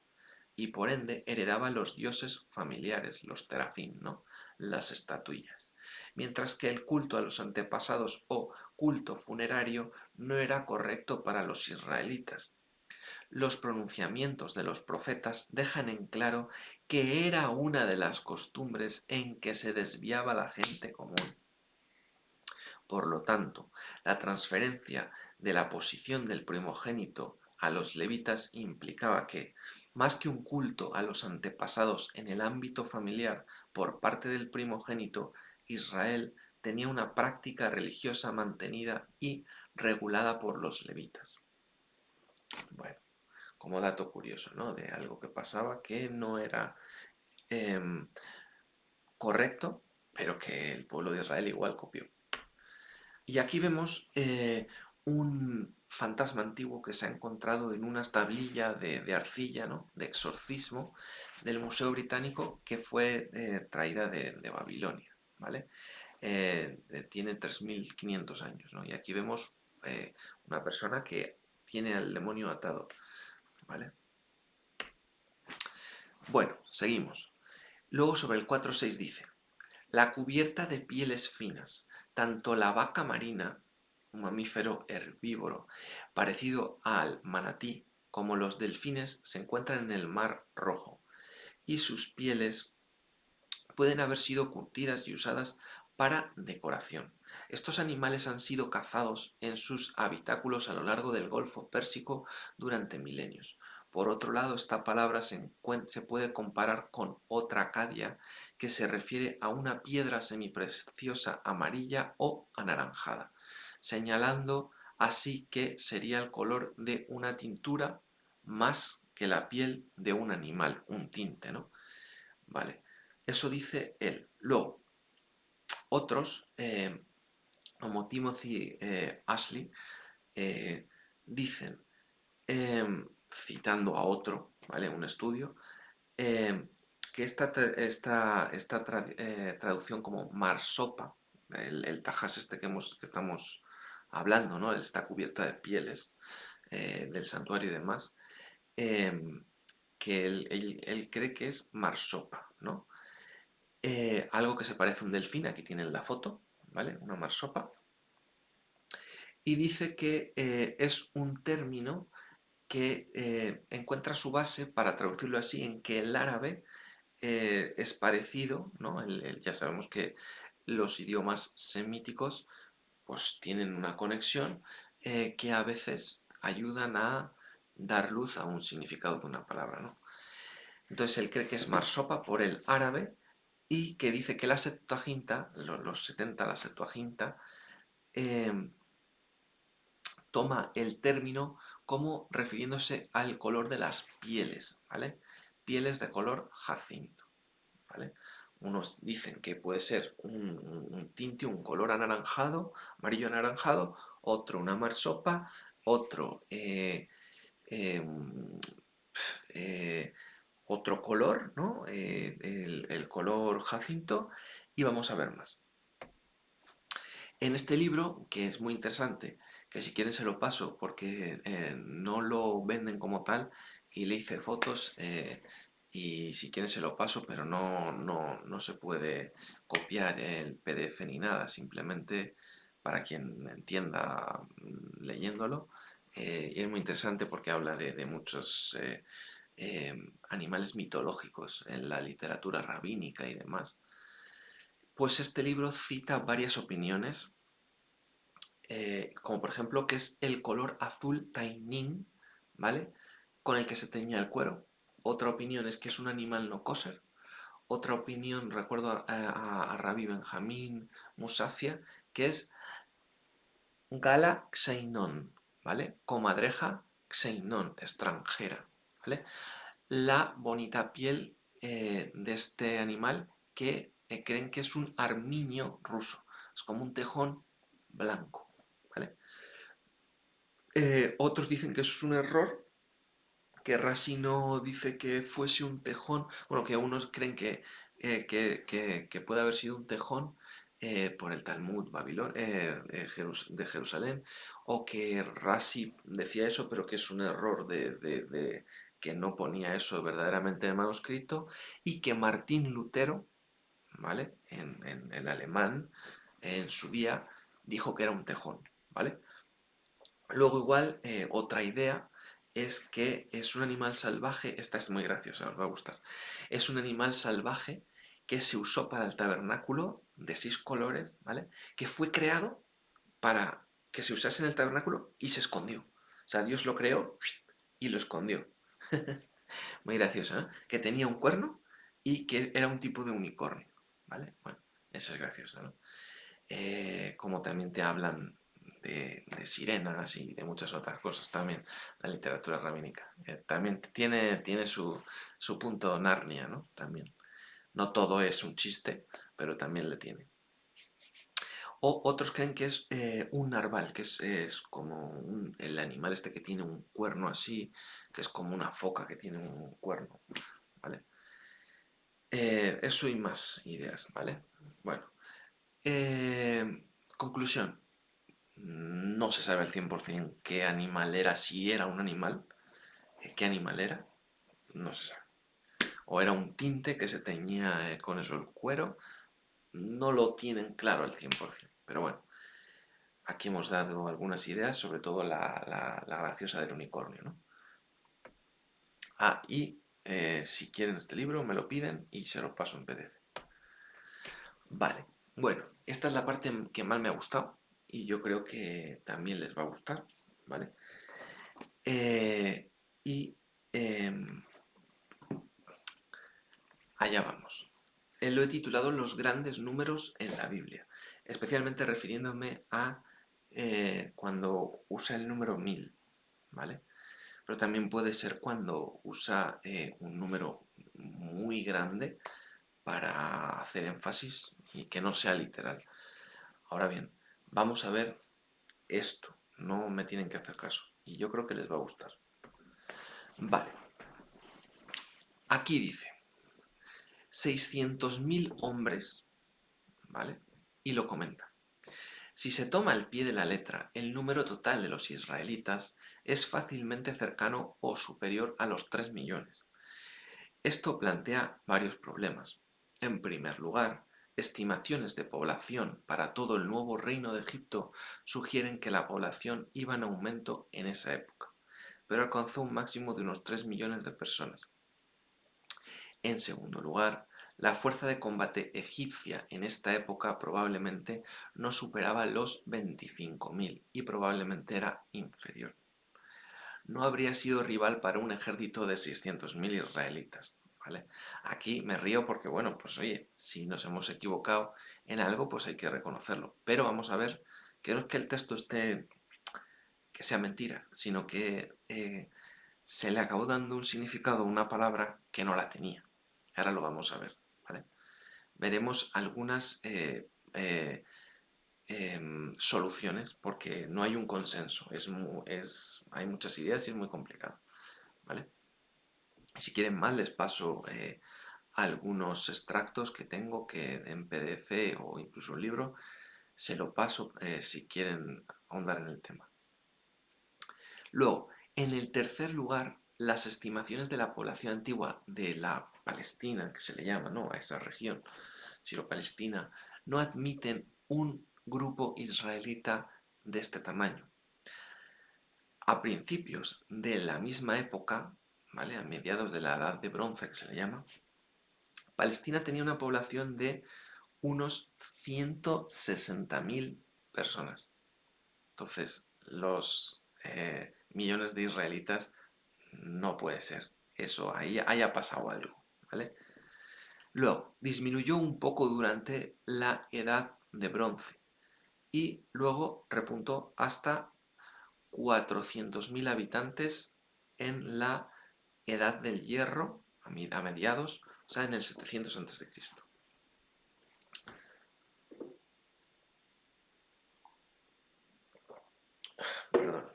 y por ende heredaba los dioses familiares, los terafín, ¿no? Las estatuillas. Mientras que el culto a los antepasados o culto funerario no era correcto para los israelitas. Los pronunciamientos de los profetas dejan en claro que era una de las costumbres en que se desviaba la gente común. Por lo tanto, la transferencia de la posición del primogénito a los levitas implicaba que, más que un culto a los antepasados en el ámbito familiar por parte del primogénito, Israel tenía una práctica religiosa mantenida y regulada por los levitas. Bueno, como dato curioso, ¿no? De algo que pasaba que no era em, correcto, pero que el pueblo de Israel igual copió. Y aquí vemos un fantasma antiguo que se ha encontrado en una tablilla de arcilla, ¿no? De exorcismo del Museo Británico que fue traída de Babilonia, ¿vale? Tiene 3500 años, ¿no? Y aquí vemos una persona que tiene al demonio atado, ¿vale? Bueno, seguimos. Luego sobre el 4.6 dice: la cubierta de pieles finas, tanto la vaca marina, un mamífero herbívoro parecido al manatí, como los delfines se encuentran en el Mar Rojo, y sus pieles pueden haber sido curtidas y usadas para decoración. Estos animales han sido cazados en sus habitáculos a lo largo del Golfo Pérsico durante milenios. Por otro lado, esta palabra se puede comparar con otra acadia que se refiere a una piedra semipreciosa amarilla o anaranjada, señalando así que sería el color de una tintura más que la piel de un animal, un tinte, ¿no? Vale, eso dice él. Luego, otros, como Timothy Ashley, dicen, citando a otro, ¿vale? Un estudio, eh, que esta traducción como marsopa, el tajas este que estamos hablando, ¿no? Está cubierta de pieles del santuario y demás, eh, que él cree que es marsopa, ¿no? Algo que se parece a un delfín, aquí tienen la foto, ¿vale? Una marsopa. Y dice que es un término que encuentra su base, para traducirlo así, en que el árabe es parecido, ¿no? Ya sabemos que los idiomas semíticos pues tienen una conexión que a veces ayudan a dar luz a un significado de una palabra, ¿no? Entonces él cree que es marsopa por el árabe y que dice que la Septuaginta, los 70, la Septuaginta, eh, toma el término como refiriéndose al color de las pieles, ¿vale? Pieles de color jacinto, ¿vale? Unos dicen que puede ser un tinte, un color anaranjado, amarillo anaranjado, otro una marsopa, otro eh, eh, otro color, ¿no? El color jacinto, y vamos a ver más. En este libro, que es muy interesante, que si quieren se lo paso porque no lo venden como tal y le hice fotos y si quieren se lo paso, pero no se puede copiar el PDF ni nada, simplemente para quien entienda leyéndolo. Y es muy interesante porque habla de muchos animales mitológicos en la literatura rabínica y demás. Pues este libro cita varias opiniones, como por ejemplo que es el color azul tainin, ¿vale? Con el que se teñía el cuero. Otra opinión es que es un animal no kosher. Otra opinión, recuerdo a Rabbi Benjamín Musafia, que es Gala Xeinon, ¿vale? Comadreja Xeinon, extranjera, ¿vale? La bonita piel de este animal que creen que es un armiño ruso. Es como un tejón blanco, ¿vale? Otros dicen que eso es un error, que Rashi no dice que fuese un tejón, bueno, que unos creen que puede haber sido un tejón por el Talmud de Jerusalén, o que Rashi decía eso, pero que es un error que no ponía eso verdaderamente en el manuscrito, y que Martín Lutero, ¿vale? En el alemán, en su día, dijo que era un tejón, ¿vale? Luego igual, otra idea es que es un animal salvaje, esta es muy graciosa, os va a gustar. Es un animal salvaje que se usó para el tabernáculo de 6 colores, ¿vale? Que fue creado para que se usase en el tabernáculo y se escondió. O sea, Dios lo creó y lo escondió. Muy gracioso, ¿eh? Que tenía un cuerno y que era un tipo de unicornio, ¿vale? Bueno, eso es gracioso, ¿no? Como también te hablan de sirenas y de muchas otras cosas también, la literatura rabínica. También tiene su punto Narnia, ¿no? También. No todo es un chiste, pero también le tiene. O otros creen que es un narval, que es como el animal este que tiene un cuerno así, que es como una foca que tiene un cuerno, ¿vale? Eso y más ideas, ¿vale? Bueno, conclusión. No se sabe al 100% qué animal era, si era un animal, qué animal era, no se sabe. O era un tinte que se teñía con eso el cuero, no lo tienen claro al 100%. Pero bueno, aquí hemos dado algunas ideas, sobre todo la graciosa del unicornio, ¿no? Ah, y si quieren este libro me lo piden y se lo paso en PDF. Vale, bueno, esta es la parte que más me ha gustado y yo creo que también les va a gustar, ¿vale? Y em, allá vamos. Lo he titulado Los grandes números en la Biblia, especialmente refiriéndome a cuando usa el número 1000, ¿vale? Pero también puede ser cuando usa un número muy grande para hacer énfasis y que no sea literal. Ahora bien, vamos a ver esto, no me tienen que hacer caso y yo creo que les va a gustar. Vale, aquí dice 600.000 hombres, ¿vale? Y lo comenta. Si se toma al pie de la letra el número total de los israelitas, es fácilmente cercano o superior a los 3 millones. Esto plantea varios problemas. En primer lugar, estimaciones de población para todo el nuevo reino de Egipto sugieren que la población iba en aumento en esa época, pero alcanzó un máximo de unos 3 millones de personas. En segundo lugar, la fuerza de combate egipcia en esta época probablemente no superaba los 25.000 y probablemente era inferior. No habría sido rival para un ejército de 600.000 israelitas, ¿vale? Aquí me río porque, bueno, pues oye, si nos hemos equivocado en algo, pues hay que reconocerlo. Pero vamos a ver que no es que el texto que sea mentira, sino que se le acabó dando un significado a una palabra que no la tenía. Ahora lo vamos a ver, ¿vale? Veremos algunas soluciones porque no hay un consenso, hay muchas ideas y es muy complicado, ¿vale? Si quieren más les paso algunos extractos que tengo que en PDF o incluso un libro, se lo paso si quieren ahondar en el tema. Luego, en el tercer lugar, las estimaciones de la población antigua de la Palestina, que se le llama, ¿no?, a esa región, Siro-Palestina, no admiten un grupo israelita de este tamaño. A principios de la misma época, ¿vale?, a mediados de la Edad de Bronce, que se le llama, Palestina tenía una población de unos 160.000 personas. Entonces, los millones de israelitas no puede ser. Eso, ahí haya pasado algo, ¿vale? Luego, disminuyó un poco durante la Edad de Bronce y luego repuntó hasta 400.000 habitantes en la Edad del Hierro, a mediados, o sea, en el 700 a.C. Perdón.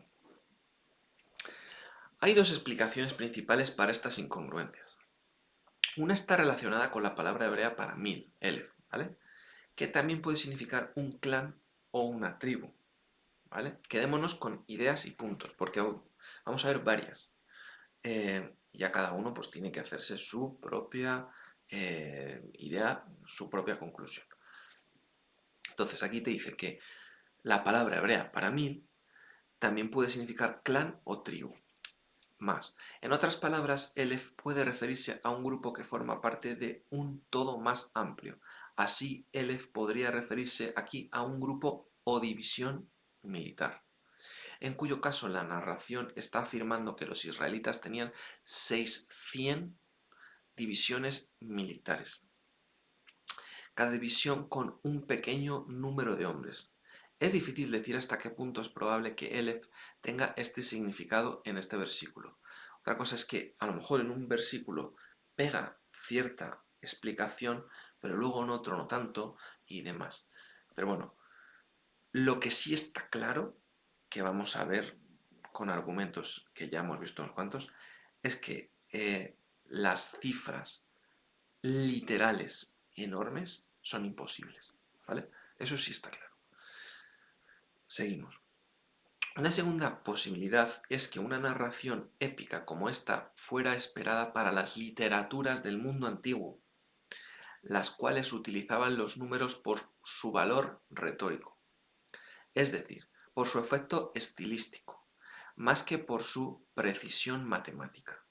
Hay dos explicaciones principales para estas incongruencias. Una está relacionada con la palabra hebrea para 1000, elef, ¿vale?, que también puede significar un clan o una tribu, ¿vale? Quedémonos con ideas y puntos, porque vamos a ver varias. Ya cada uno pues tiene que hacerse su propia idea, su propia conclusión. Entonces aquí te dice que la palabra hebrea para 1000 también puede significar clan o tribu. Más. En otras palabras, Elef puede referirse a un grupo que forma parte de un todo más amplio. Así, Elef podría referirse aquí a un grupo o división militar, en cuyo caso la narración está afirmando que los israelitas tenían 600 divisiones militares, cada división con un pequeño número de hombres. Es difícil decir hasta qué punto es probable que Elef tenga este significado en este versículo. Otra cosa es que a lo mejor en un versículo pega cierta explicación, pero luego en otro no tanto y demás. Pero bueno, lo que sí está claro, que vamos a ver con argumentos que ya hemos visto unos cuantos, es que las cifras literales enormes son imposibles, ¿vale? Eso sí está claro. Seguimos. Una segunda posibilidad es que una narración épica como esta fuera esperada para las literaturas del mundo antiguo, las cuales utilizaban los números por su valor retórico, es decir, por su efecto estilístico, más que por su precisión matemática,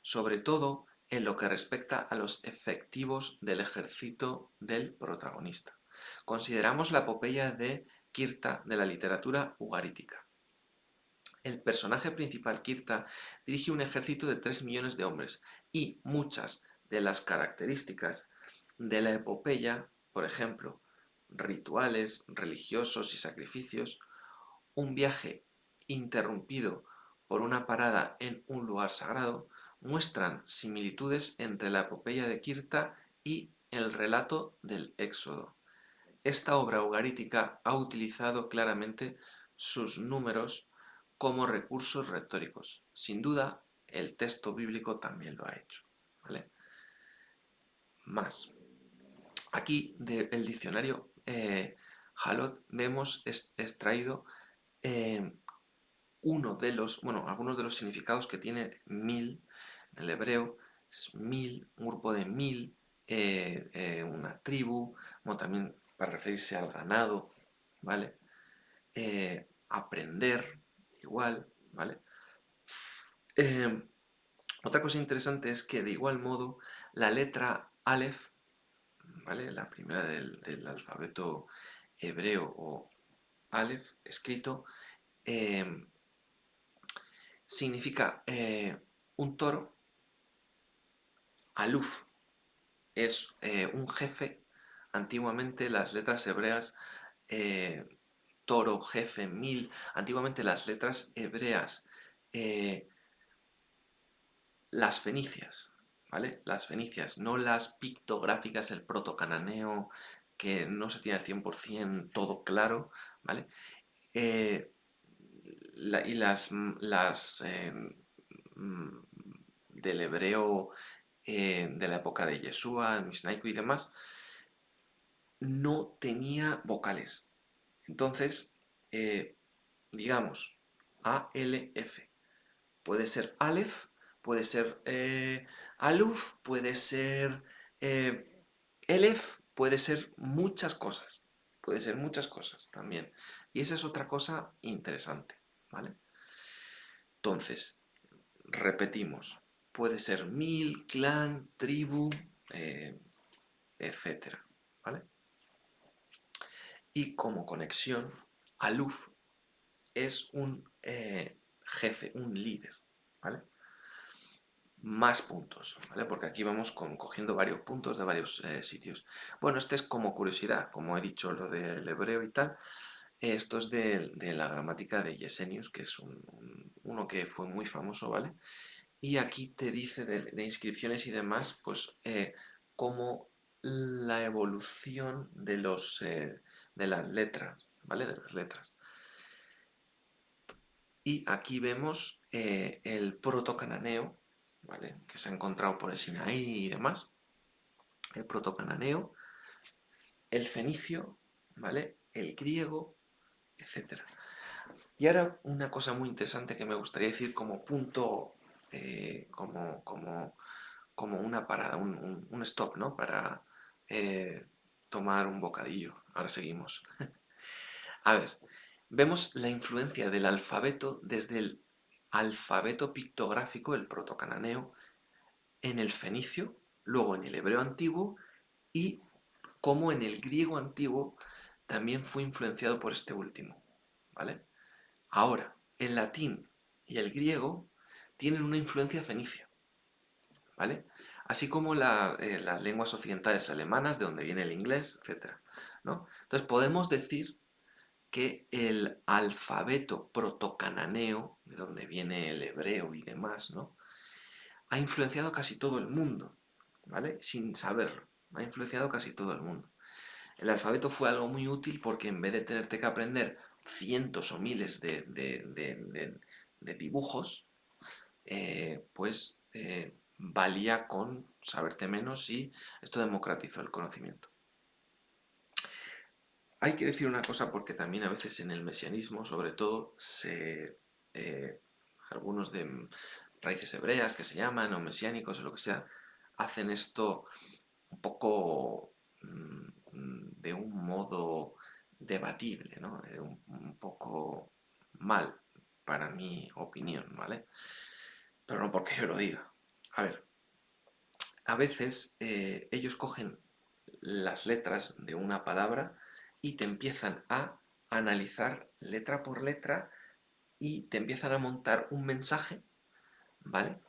sobre todo en lo que respecta a los efectivos del ejército del protagonista. Consideramos la epopeya de Kirta de la literatura ugarítica. El personaje principal, Kirta, dirige un ejército de 3 millones de hombres y muchas de las características de la epopeya, por ejemplo, rituales religiosos y sacrificios, un viaje interrumpido por una parada en un lugar sagrado, muestran similitudes entre la epopeya de Kirta y el relato del Éxodo. Esta obra ugarítica ha utilizado claramente sus números como recursos retóricos. Sin duda, el texto bíblico también lo ha hecho. ¿Vale? Más. Aquí del diccionario Jalot vemos extraído eh, uno de los, bueno, algunos de los significados que tiene 1000 en el hebreo. Es 1000, un grupo de 1000, una tribu, bueno, también para referirse al ganado, ¿vale? Aprender, igual, ¿vale? Eh, Otra cosa interesante es que de igual modo la letra Aleph, ¿vale? La primera del alfabeto hebreo o Aleph escrito, eh, significa un toro. Aluf es un jefe. Antiguamente las letras hebreas, eh, toro, jefe, 1000, antiguamente las letras hebreas, eh, las fenicias, ¿vale? Las fenicias, no las pictográficas, el protocananeo, que no se tiene al 100% todo claro, ¿vale? Eh, y mm, del hebreo de la época de Yeshua, Mishnaiku y demás, no tenía vocales. Entonces, eh, digamos, ALF. Puede ser Aleph, puede ser Aluf, puede ser Elef, puede ser muchas cosas. Puede ser muchas cosas también. Y esa es otra cosa interesante, ¿vale? Entonces, repetimos. Puede ser 1000, clan, tribu, eh, etcétera, ¿vale? Y como conexión, Aluf es un jefe, un líder, ¿vale? Más puntos, ¿vale? Porque aquí vamos cogiendo varios puntos de varios sitios. Bueno, este es como curiosidad, como he dicho, lo del hebreo y tal. Esto es de la gramática de Yesenius, que es uno que fue muy famoso, ¿vale? Y aquí te dice de inscripciones y demás, pues cómo la evolución de las letras, ¿vale? De las letras. Y aquí vemos el protocananeo, ¿vale? Que se ha encontrado por el Sinaí y demás. El protocananeo el fenicio, ¿vale? El griego, etcétera. Y ahora una cosa muy interesante que me gustaría decir como punto, como una parada, un stop, ¿no? Para eh, tomar un bocadillo. Ahora seguimos. A ver, vemos la influencia del alfabeto desde el alfabeto pictográfico, el protocananeo, en el fenicio, luego en el hebreo antiguo y cómo en el griego antiguo también fue influenciado por este último, ¿vale? Ahora, el latín y el griego tienen una influencia fenicia, ¿vale? Así como las lenguas occidentales alemanas, de donde viene el inglés, etcétera, ¿no? Entonces podemos decir que el alfabeto protocananeo, de donde viene el hebreo y demás, ¿no? Ha influenciado casi todo el mundo, ¿vale? Sin saberlo, ha influenciado casi todo el mundo. El alfabeto fue algo muy útil porque en vez de tenerte que aprender cientos o miles de dibujos, valía con saberte menos y esto democratizó el conocimiento. Hay que decir una cosa porque también a veces en el mesianismo, sobre todo, eh, algunos de raíces hebreas que se llaman, o mesiánicos o lo que sea, hacen esto un poco de un modo debatible, ¿no? Un poco mal, para mi opinión, ¿vale? Pero no porque yo lo diga. A ver, a veces ellos cogen las letras de una palabra y te empiezan a analizar letra por letra y te empiezan a montar un mensaje, ¿vale?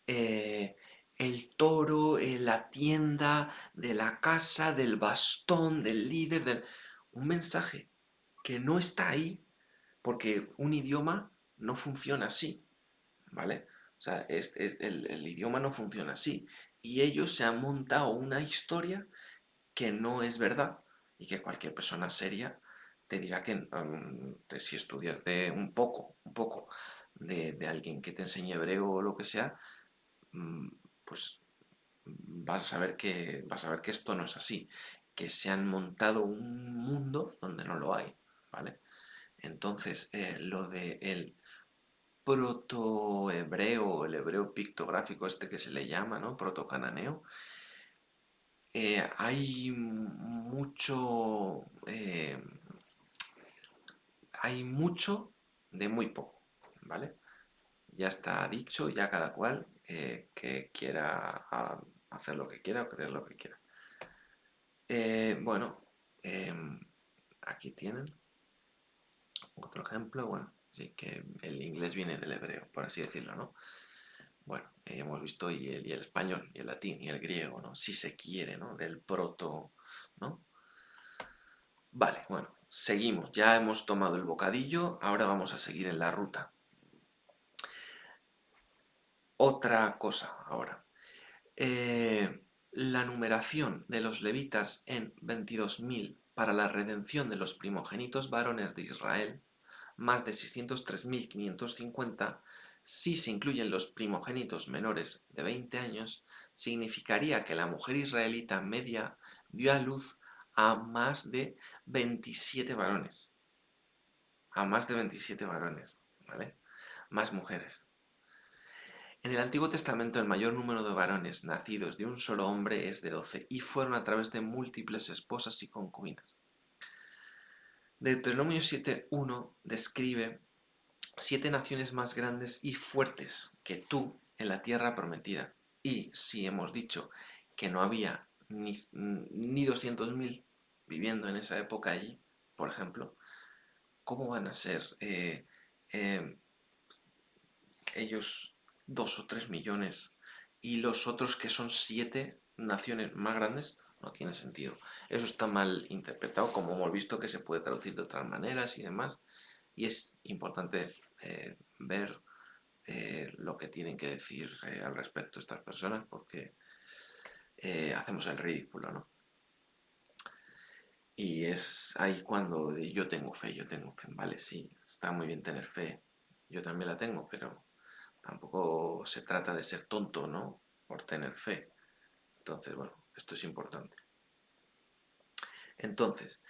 Eh, el toro, la tienda, de la casa, del bastón, del líder, un mensaje que no está ahí porque un idioma no funciona así, ¿vale? O sea, el idioma no funciona así. Y ellos se han montado una historia que no es verdad y que cualquier persona seria te dirá que si estudias de un poco de alguien que te enseñe hebreo o lo que sea, mm, pues vas a ver que esto no es así, que se han montado un mundo donde no lo hay, ¿vale? Entonces, lo de el protohebreo, el hebreo pictográfico este que se le llama, ¿no? Protocananeo, hay mucho de muy poco, ¿vale? Ya está dicho, ya cada cual que quiera hacer lo que quiera o creer lo que quiera. Bueno, em, aquí tienen otro ejemplo. Bueno, sí que el inglés viene del hebreo, por así decirlo, ¿no? Bueno, hemos visto y el español, y el latín, y el griego, ¿no? Si se quiere, ¿no? Del proto, ¿no? Vale, bueno, seguimos. Ya hemos tomado el bocadillo, ahora vamos a seguir en la ruta. Otra cosa ahora. La numeración de los levitas en 22.000 para la redención de los primogénitos varones de Israel, más de 603.550, si se incluyen los primogénitos menores de 20 años, significaría que la mujer israelita media dio a luz a más de 27 varones. A más de 27 varones, ¿vale? Más mujeres. En el Antiguo Testamento el mayor número de varones nacidos de un solo hombre es de 12 y fueron a través de múltiples esposas y concubinas. Deuteronomio 7.1 describe 7 naciones más grandes y fuertes que tú en la tierra prometida. Y si hemos dicho que no había ni 200.000 viviendo en esa época allí, por ejemplo, ¿cómo van a ser eh, ellos 2 o 3 millones y los otros que son 7 naciones más grandes? No tiene sentido. Eso está mal interpretado, como hemos visto que se puede traducir de otras maneras y demás. Y es importante ver lo que tienen que decir al respecto estas personas porque hacemos el ridículo, ¿no? Y es ahí cuando yo tengo fe, vale, sí, está muy bien tener fe, yo también la tengo, pero tampoco se trata de ser tonto, ¿no? Por tener fe. Entonces, bueno, esto es importante. Entonces,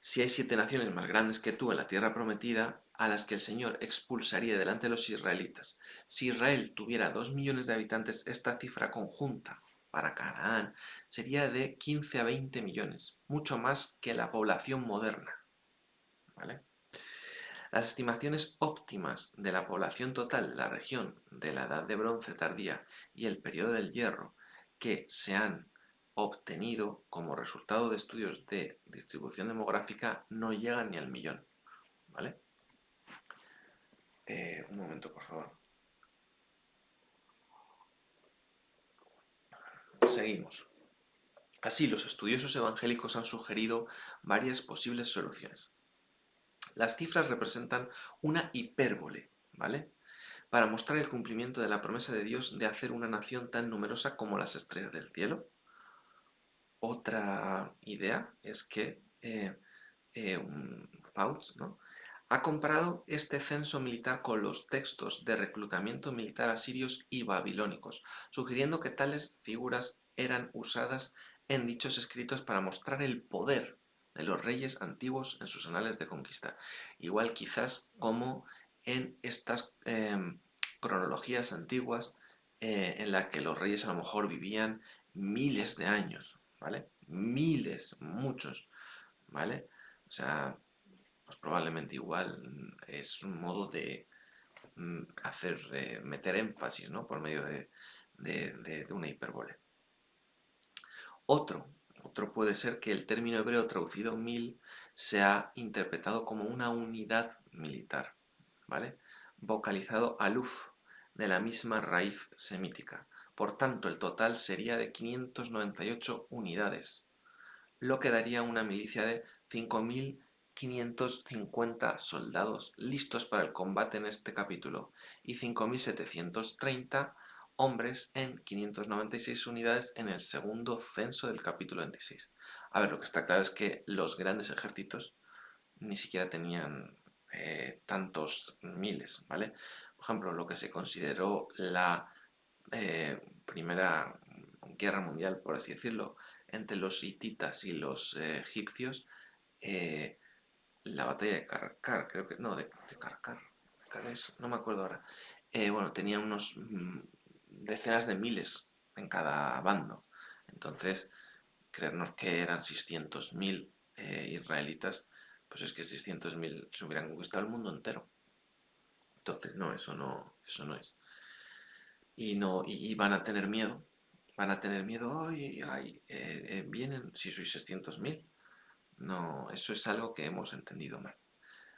si hay 7 naciones más grandes que tú en la tierra prometida, a las que el Señor expulsaría delante de los israelitas. Si Israel tuviera 2 millones de habitantes, esta cifra conjunta para Canaán sería de 15 a 20 millones, mucho más que la población moderna. ¿Vale? Las estimaciones óptimas de la población total de la región de la Edad de Bronce tardía y el periodo del Hierro que se han obtenido como resultado de estudios de distribución demográfica no llegan ni al millón. ¿Vale? Un momento, por favor. Seguimos. Así, los estudiosos evangélicos han sugerido varias posibles soluciones. Las cifras representan una hipérbole, ¿vale? Para mostrar el cumplimiento de la promesa de Dios de hacer una nación tan numerosa como las estrellas del cielo. Otra idea es que Fauch, ¿no?, ha comparado este censo militar con los textos de reclutamiento militar asirios y babilónicos, sugiriendo que tales figuras eran usadas en dichos escritos para mostrar el poder de los reyes antiguos en sus anales de conquista. Igual quizás como en estas cronologías antiguas en las que los reyes a lo mejor vivían miles de años, ¿vale? Miles, muchos, ¿vale? O sea, pues probablemente igual es un modo de hacer, meter énfasis, ¿no? Por medio de una hipérbole. Otro puede ser que el término hebreo traducido mil se ha interpretado como una unidad militar, ¿vale? Vocalizado aluf, de la misma raíz semítica. Por tanto, el total sería de 598 unidades, lo que daría una milicia de 5.550 soldados listos para el combate en este capítulo y 5.730 hombres en 596 unidades en el segundo censo del capítulo 26. A ver, lo que está claro es que los grandes ejércitos ni siquiera tenían tantos miles, ¿vale? Por ejemplo, lo que se consideró la primera guerra mundial, por así decirlo, entre los hititas y los egipcios, eh, la batalla de Karkar, creo que, no, de Karkar, no me acuerdo ahora. Bueno, tenía unos decenas de miles en cada bando. Entonces, creernos que eran 600.000 israelitas, pues es que 600.000 se hubieran conquistado el mundo entero. Entonces, no, eso no es. Y no, y van a tener miedo. Van a tener miedo, ay, ay, vienen si sois 600.000. No, eso es algo que hemos entendido mal.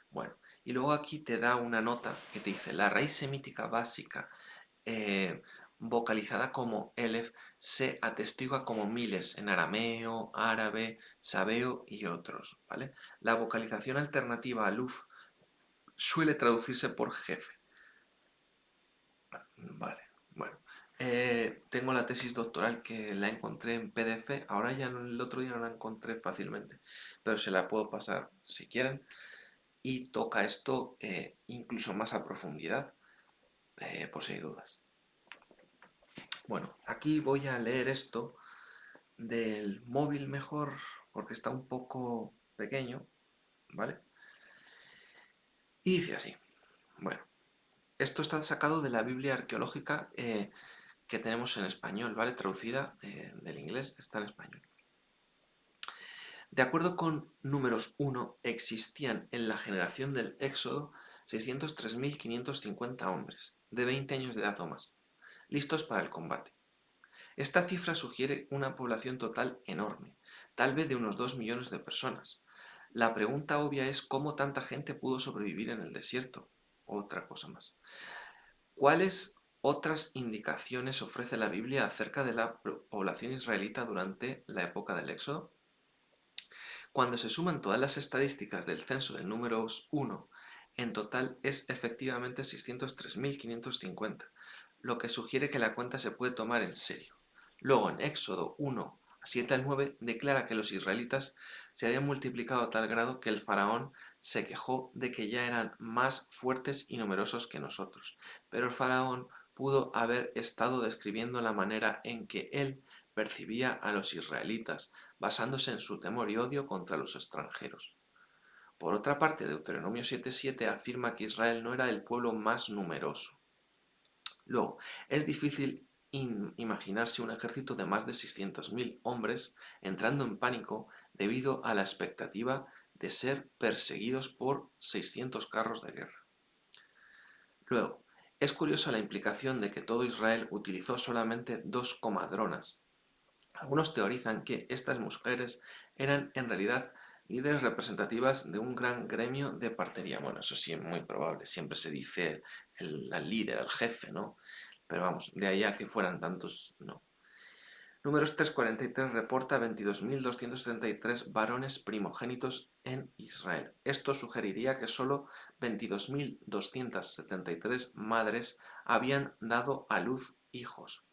Bueno, y luego aquí te da una nota que te dice, la raíz semítica básica, vocalizada como Elef, se atestigua como miles en arameo, árabe, sabeo y otros, ¿vale? La vocalización alternativa aluf suele traducirse por jefe. Vale, bueno. Tengo la tesis doctoral que la encontré en PDF, ahora ya el otro día no la encontré fácilmente, pero se la puedo pasar si quieren y toca esto incluso más a profundidad, por si hay dudas. Bueno, aquí voy a leer esto del móvil mejor porque está un poco pequeño, ¿vale? Y dice así, bueno, esto está sacado de la Biblia arqueológica que tenemos en español, ¿vale? Traducida del inglés, está en español. De acuerdo con Números 1, existían en la generación del Éxodo 603.550 hombres, de 20 años de edad o más, listos para el combate. Esta cifra sugiere una población total enorme, tal vez de unos 2 millones de personas. La pregunta obvia es cómo tanta gente pudo sobrevivir en el desierto. Otra cosa más. ¿Cuáles otras indicaciones ofrece la Biblia acerca de la población israelita durante la época del Éxodo? Cuando se suman todas las estadísticas del censo del número 1, en total es efectivamente 603.550, lo que sugiere que la cuenta se puede tomar en serio. Luego, en Éxodo 1, 7 al 9, declara que los israelitas se habían multiplicado a tal grado que el faraón se quejó de que ya eran más fuertes y numerosos que nosotros. Pero el faraón pudo haber estado describiendo la manera en que él percibía a los israelitas, basándose en su temor y odio contra los extranjeros. Por otra parte, Deuteronomio 7:7 afirma que Israel no era el pueblo más numeroso. Luego, es difícil imaginarse un ejército de más de 600.000 hombres entrando en pánico debido a la expectativa de ser perseguidos por 600 carros de guerra. Luego, es curiosa la implicación de que todo Israel utilizó solamente 2 comadronas. Algunos teorizan que estas mujeres eran en realidad líderes representativas de un gran gremio de partería. Bueno, eso sí es muy probable, siempre se dice el líder, el jefe, ¿no? Pero vamos, de ahí a que fueran tantos, no. Números 3:43 reporta 22.273 varones primogénitos en Israel. Esto sugeriría que solo 22.273 madres habían dado a luz hijos.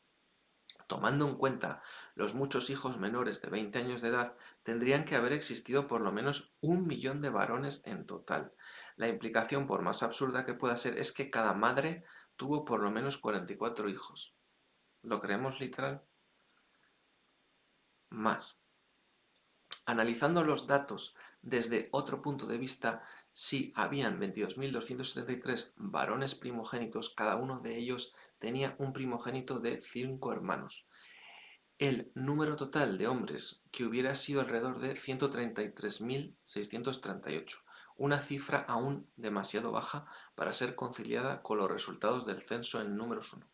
Tomando en cuenta los muchos hijos menores de 20 años de edad, tendrían que haber existido por lo menos 1 millón de varones en total. La implicación, por más absurda que pueda ser, es que cada madre tuvo por lo menos 44 hijos. ¿Lo creemos literal? Más. Analizando los datos desde otro punto de vista, si habían 22.273 varones primogénitos, cada uno de ellos tenía un primogénito de 5 hermanos. El número total de hombres que hubiera sido alrededor de 133.638, una cifra aún demasiado baja para ser conciliada con los resultados del censo en números 1.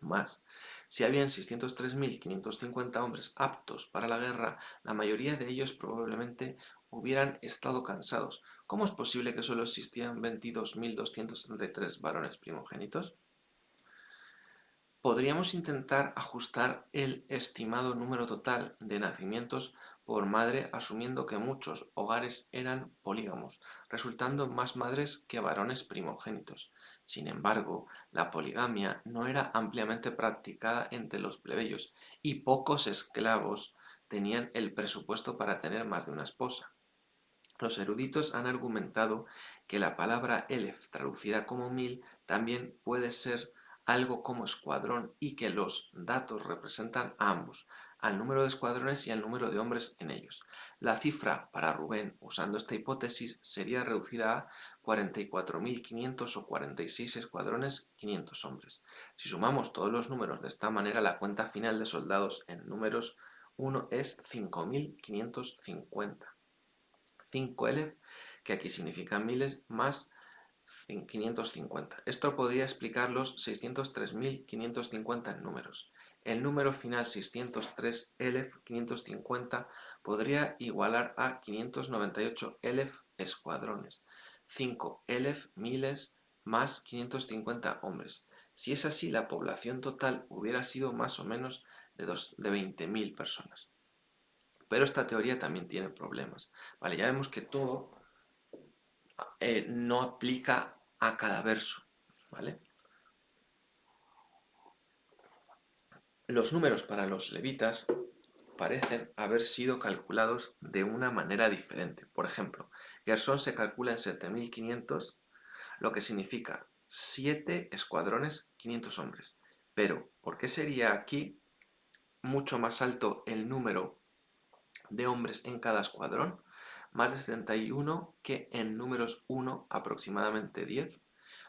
Más, si habían 603.550 hombres aptos para la guerra, la mayoría de ellos probablemente hubieran estado cansados. ¿Cómo es posible que solo existieran 22.273 varones primogénitos? Podríamos intentar ajustar el estimado número total de nacimientos por madre asumiendo que muchos hogares eran polígamos, resultando en más madres que varones primogénitos. Sin embargo, la poligamia no era ampliamente practicada entre los plebeyos y pocos esclavos tenían el presupuesto para tener más de una esposa. Los eruditos han argumentado que la palabra elef, traducida como 1000, también puede ser algo como escuadrón y que los datos representan a ambos, al número de escuadrones y al número de hombres en ellos. La cifra para Rubén, usando esta hipótesis, sería reducida a 44.500 o 46 escuadrones, 500 hombres. Si sumamos todos los números de esta manera, la cuenta final de soldados en números 1 es 5.550. 5elef, que aquí significa miles, más 550. Esto podría explicar los 603.550 en números. El número final 603elef550 podría igualar a 598elef escuadrones. 5elef miles más 550 hombres. Si es así, la población total hubiera sido más o menos de 20.000 personas. Pero esta teoría también tiene problemas. Vale, ya vemos que todo no aplica a cada verso. ¿Vale? Los números para los levitas parecen haber sido calculados de una manera diferente. Por ejemplo, Gersón se calcula en 7.500, lo que significa 7 escuadrones, 500 hombres. Pero, ¿por qué sería aquí mucho más alto el número de hombres en cada escuadrón? Más de 71 que en números 1, aproximadamente 10.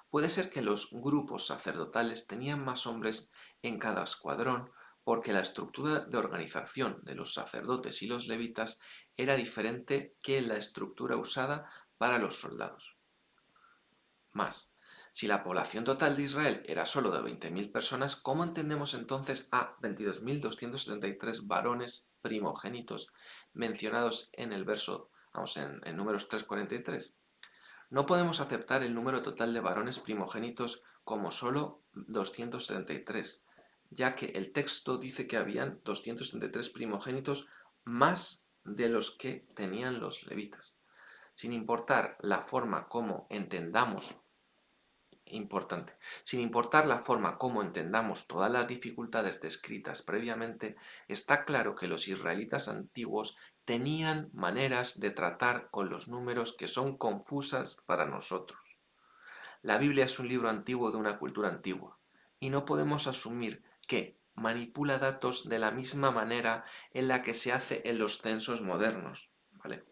Puede ser que los grupos sacerdotales tenían más hombres en cada escuadrón porque la estructura de organización de los sacerdotes y los levitas era diferente que la estructura usada para los soldados. Más, si la población total de Israel era solo de 20.000 personas, ¿cómo entendemos entonces a 22.273 varones primogénitos mencionados en el verso, vamos, en números 3:43? No podemos aceptar el número total de varones primogénitos como solo 273, ya que el texto dice que habían 273 primogénitos más de los que tenían los levitas. Sin importar la forma como entendamos Sin importar la forma como entendamos todas las dificultades descritas previamente, está claro que los israelitas antiguos tenían maneras de tratar con los números que son confusas para nosotros. La Biblia es un libro antiguo de una cultura antigua, y no podemos asumir que manipula datos de la misma manera en la que se hace en los censos modernos, ¿vale?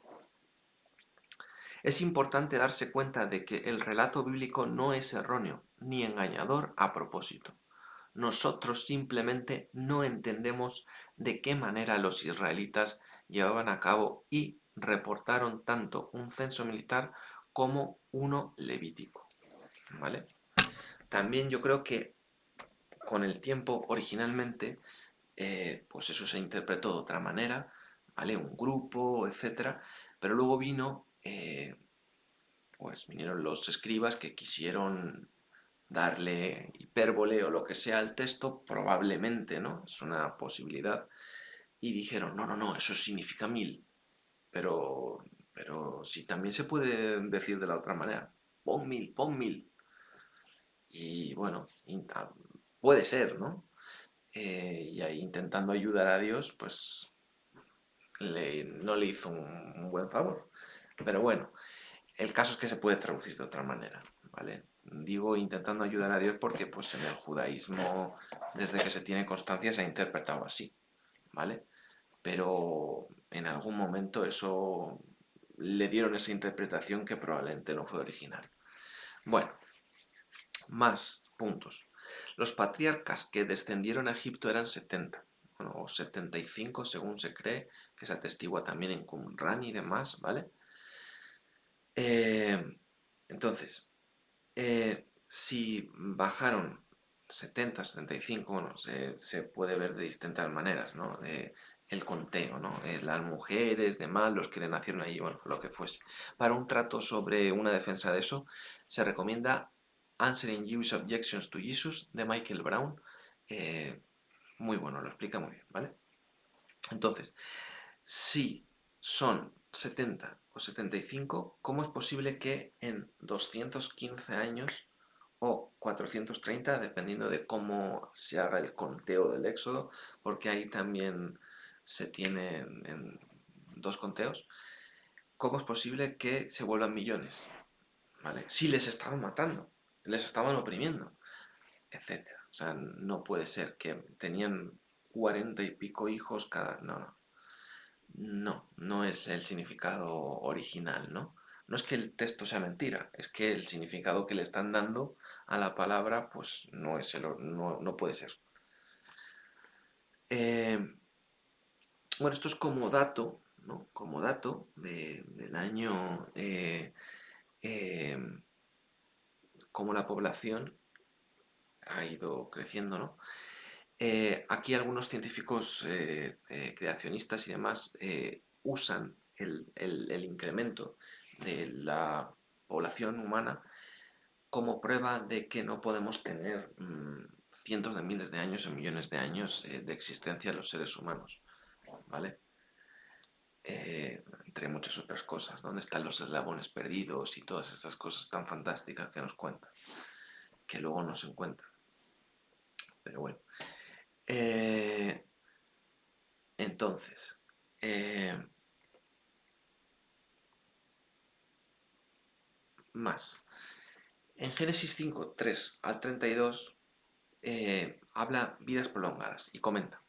Es importante darse cuenta de que el relato bíblico no es erróneo ni engañador a propósito. Nosotros simplemente no entendemos de qué manera los israelitas llevaban a cabo y reportaron tanto un censo militar como uno levítico, ¿vale? También yo creo que con el tiempo, originalmente, pues eso se interpretó de otra manera, ¿vale? Un grupo, etcétera, pero luego pues vinieron los escribas que quisieron darle hipérbole o lo que sea al texto, probablemente, ¿no? Es una posibilidad. Y dijeron, no, no, no, eso significa 1000. Pero, pero si también se puede decir de la otra manera, pon 1000, pon 1000. Y bueno, puede ser, ¿no? Y ahí intentando ayudar a Dios, pues no le hizo un buen favor. Pero bueno, el caso es que se puede traducir de otra manera, ¿vale? Digo intentando ayudar a Dios porque pues en el judaísmo, desde que se tiene constancia, se ha interpretado así, ¿vale? Pero en algún momento eso le dieron esa interpretación que probablemente no fue original. Bueno, más puntos. Los patriarcas que descendieron a Egipto eran 70, bueno, o 75 según se cree, que se atestigua también en Qumran y demás, ¿vale? Eh, entonces, si bajaron 70, 75, bueno, se puede ver de distintas maneras, ¿no? El conteo, ¿no? Las mujeres, demás, los que le nacieron allí, bueno, lo que fuese. Para un trato sobre una defensa de eso, se recomienda Answering Jewish Objections to Jesus de Michael Brown. eh, Muy bueno, lo explica muy bien, ¿vale? Entonces, si son 70 o 75, ¿cómo es posible que en 215 años o 430, dependiendo de cómo se haga el conteo del éxodo, porque ahí también se tienen en dos conteos, ¿cómo es posible que se vuelvan millones? ¿Vale? Si les estaban matando, les estaban oprimiendo, etcétera. O sea, no puede ser que tenían 40 y pico hijos cada... No, no. No, no es el significado original, ¿no? No es que el texto sea mentira, es que el significado que le están dando a la palabra, pues no es no, no puede ser. Eh, bueno, esto es como dato, ¿no? Como dato del año, eh, cómo la población ha ido creciendo, ¿no? Aquí algunos científicos creacionistas y demás usan el incremento de la población humana como prueba de que no podemos tener cientos de miles de años o millones de años de existencia de los seres humanos, ¿vale? Entre muchas otras cosas. ¿Dónde están los eslabones perdidos y todas esas cosas tan fantásticas que nos cuentan? Que luego no se encuentran. Pero bueno. Eh, entonces, eh, más. En Génesis 5, 3 al 32 habla vidas prolongadas y comenta.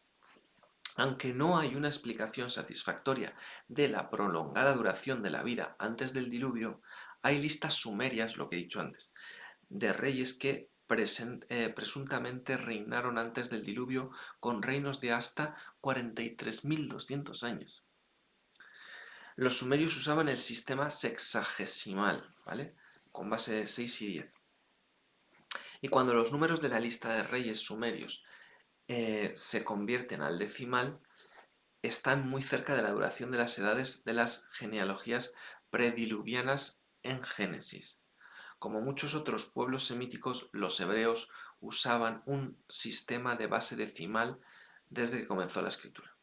Aunque no hay una explicación satisfactoria de la prolongada duración de la vida antes del diluvio, hay listas sumerias, lo que he dicho antes, de reyes que presuntamente reinaron antes del diluvio con reinos de hasta 43.200 años. Los sumerios usaban el sistema sexagesimal, ¿vale? Con base de 6 y 10. Y cuando los números de la lista de reyes sumerios se convierten al decimal, están muy cerca de la duración de las edades de las genealogías prediluvianas en Génesis. Como muchos otros pueblos semíticos, los hebreos usaban un sistema de base decimal desde que comenzó la escritura.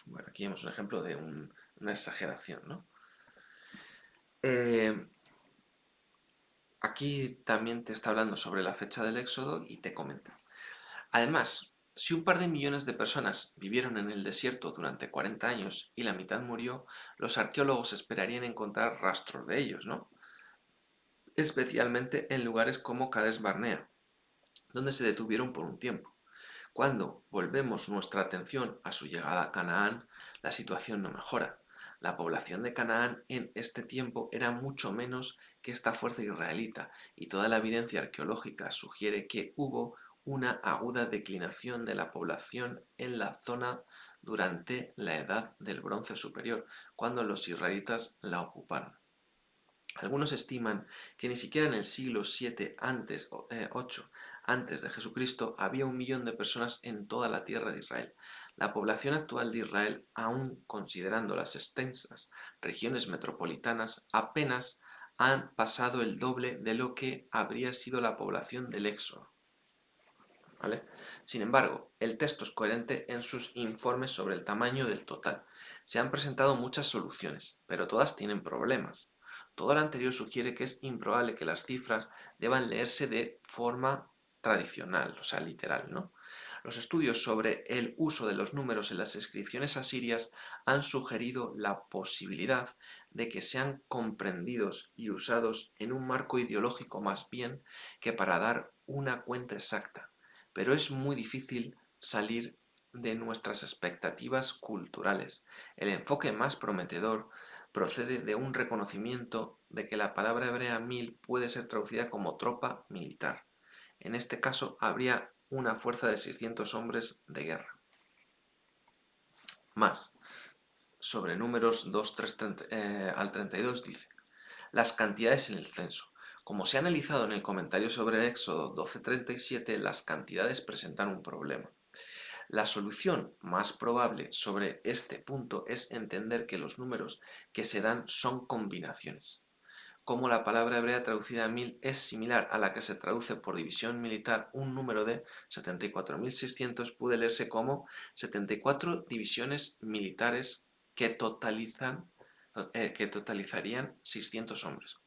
Bueno, aquí vemos un ejemplo de una exageración, ¿no? Aquí también te está hablando sobre la fecha del éxodo y te comenta. Además, si un par de millones de personas vivieron en el desierto durante 40 años y la mitad murió, los arqueólogos esperarían encontrar rastros de ellos, ¿no? Especialmente en lugares como Cades Barnea, donde se detuvieron por un tiempo. Cuando volvemos nuestra atención a su llegada a Canaán, la situación no mejora. La población de Canaán en este tiempo era mucho menos que esta fuerza israelita, y toda la evidencia arqueológica sugiere que hubo una aguda declinación de la población en la zona durante la Edad del Bronce Superior, cuando los israelitas la ocuparon. Algunos estiman que ni siquiera en el siglo VII VIII antes de Jesucristo había 1 millón de personas en toda la tierra de Israel. La población actual de Israel, aun considerando las extensas regiones metropolitanas, apenas han pasado el doble de lo que habría sido la población del Éxodo. ¿Vale? Sin embargo, el texto es coherente en sus informes sobre el tamaño del total. Se han presentado muchas soluciones, pero todas tienen problemas. Todo lo anterior sugiere que es improbable que las cifras deban leerse de forma tradicional, o sea, literal, ¿no? Los estudios sobre el uso de los números en las inscripciones asirias han sugerido la posibilidad de que sean comprendidos y usados en un marco ideológico más bien que para dar una cuenta exacta, pero es muy difícil salir de nuestras expectativas culturales. El enfoque más prometedor procede de un reconocimiento de que la palabra hebrea 1000 puede ser traducida como tropa militar. En este caso habría una fuerza de 600 hombres de guerra. Más, sobre números 2, 3, al 32 dice: las cantidades en el censo. Como se ha analizado en el comentario sobre el Éxodo 12:37, las cantidades presentan un problema. La solución más probable sobre este punto es entender que los números que se dan son combinaciones. Como la palabra hebrea traducida a 1000 es similar a la que se traduce por división militar, un número de 74.600 puede leerse como 74 divisiones militares que totalizarían 600 hombres.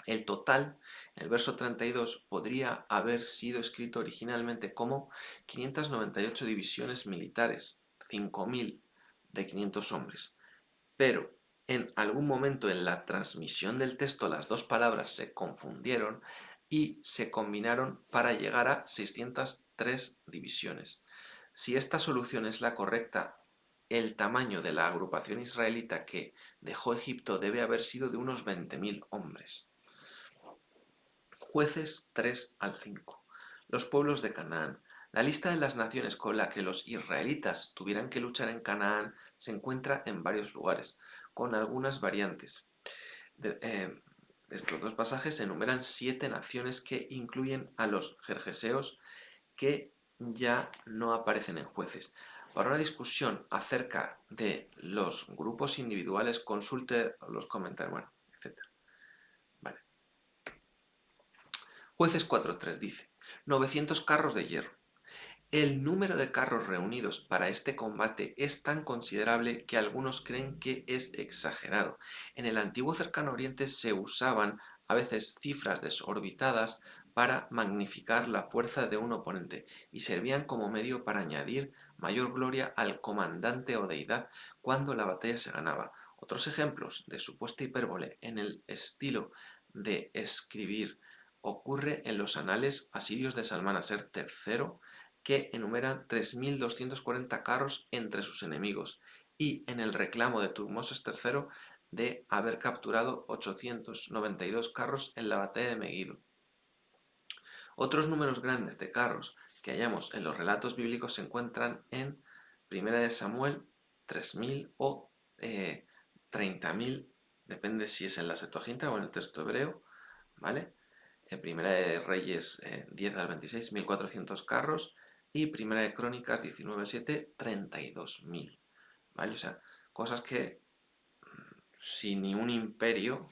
El total, en el verso 32, podría haber sido escrito originalmente como 598 divisiones militares, 5.000 de 500 hombres. Pero en algún momento en la transmisión del texto las dos palabras se confundieron y se combinaron para llegar a 603 divisiones. Si esta solución es la correcta, el tamaño de la agrupación israelita que dejó Egipto debe haber sido de unos 20.000 hombres. Jueces 3 al 5. Los pueblos de Canaán. La lista de las naciones con la que los israelitas tuvieran que luchar en Canaán se encuentra en varios lugares, con algunas variantes. Estos dos pasajes enumeran 7 naciones que incluyen a los jerjeseos, que ya no aparecen en Jueces. Para una discusión acerca de los grupos individuales, consulte los comentarios, bueno, etc. Vale. Jueces 4.3 dice: 900 carros de hierro. El número de carros reunidos para este combate es tan considerable que algunos creen que es exagerado. En el antiguo Cercano Oriente se usaban a veces cifras desorbitadas para magnificar la fuerza de un oponente y servían como medio para añadir mayor gloria al comandante o deidad cuando la batalla se ganaba. Otros ejemplos de supuesta hipérbole en el estilo de escribir ocurre en los anales asirios de Salmanaser III, que enumeran 3.240 carros entre sus enemigos, y en el reclamo de Tutmosis III de haber capturado 892 carros en la batalla de Megiddo. Otros números grandes de carros que hallamos en los relatos bíblicos se encuentran en 1 de Samuel 3.000 o 30.000, depende si es en la Septuaginta o en el texto hebreo, ¿vale? Primera de Reyes 10 al 26, 1.400 carros, y Primera de Crónicas 19:7, 32.000, ¿vale? O sea, cosas que si ni un imperio,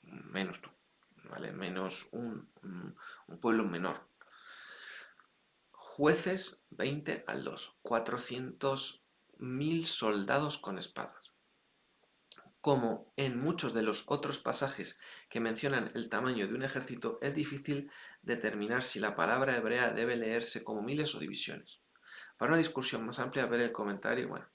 menos tú, ¿vale? Menos un pueblo menor. Jueces 20 al 2, 400.000 soldados con espadas. Como en muchos de los otros pasajes que mencionan el tamaño de un ejército, es difícil determinar si la palabra hebrea debe leerse como miles o divisiones. Para una discusión más amplia, ver el comentario, bueno,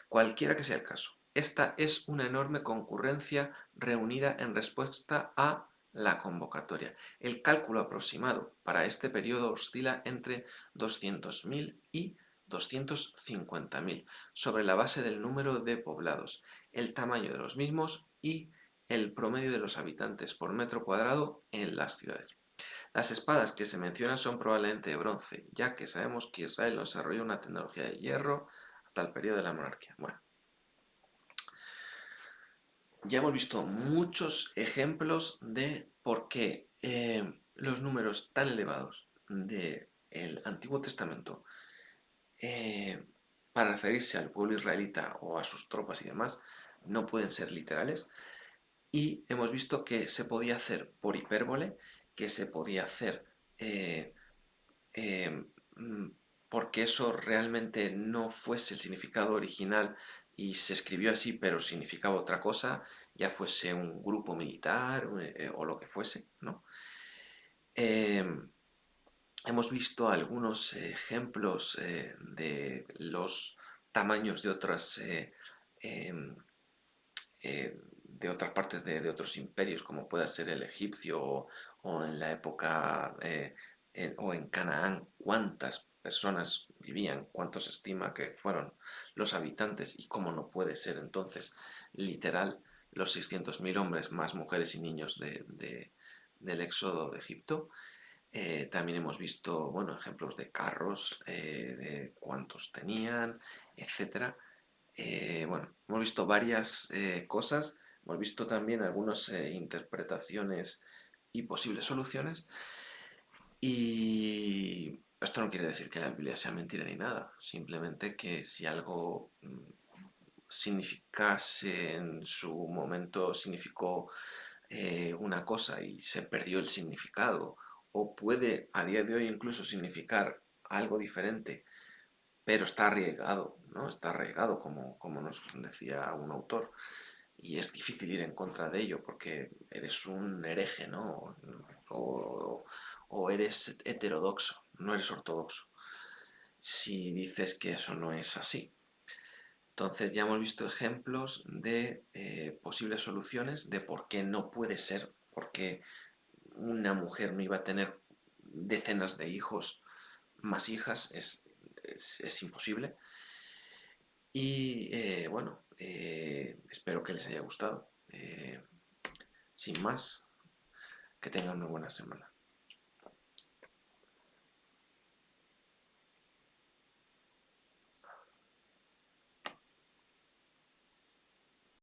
cualquiera que sea el caso. Esta es una enorme concurrencia reunida en respuesta a la convocatoria. El cálculo aproximado para este periodo oscila entre 200.000 y 250.000, sobre la base del número de poblados, el tamaño de los mismos y el promedio de los habitantes por metro cuadrado en las ciudades. Las espadas que se mencionan son probablemente de bronce, ya que sabemos que Israel no desarrolló una tecnología de hierro hasta el periodo de la monarquía. Bueno, ya hemos visto muchos ejemplos de por qué los números tan elevados del Antiguo Testamento eh, para referirse al pueblo israelita o a sus tropas y demás no pueden ser literales. Y hemos visto que se podía hacer por hipérbole, que se podía hacer eh, eh, mm, porque eso realmente no fuese el significado original y se escribió así, pero significaba otra cosa, ya fuese un grupo militar o lo que fuese, ¿no? Em, Hemos visto algunos ejemplos de los tamaños em, de otras partes de otros imperios, como pueda ser el egipcio o en la época o en Canaán, cuántas personas vivían, cuánto se estima que fueron los habitantes y cómo no puede ser entonces literal los 600.000 hombres más mujeres y niños del éxodo de Egipto. También hemos visto, bueno, ejemplos de carros, de cuántos tenían, etcétera. Bueno, hemos visto varias cosas, hemos visto también algunas interpretaciones y posibles soluciones. Y esto no quiere decir que la Biblia sea mentira ni nada, simplemente que si algo significase en su momento, significó una cosa y se perdió el significado, o puede a día de hoy incluso significar algo diferente, pero está arraigado, ¿no? Está arraigado, como nos decía un autor, y es difícil ir en contra de ello porque eres un hereje, ¿no? O eres heterodoxo, no eres ortodoxo, si dices que eso no es así. Entonces ya hemos visto ejemplos de posibles soluciones de por qué no puede ser, por qué una mujer no iba a tener decenas de hijos más hijas, es imposible. Y bueno, espero que les haya gustado. Sin más, que tengan una buena semana.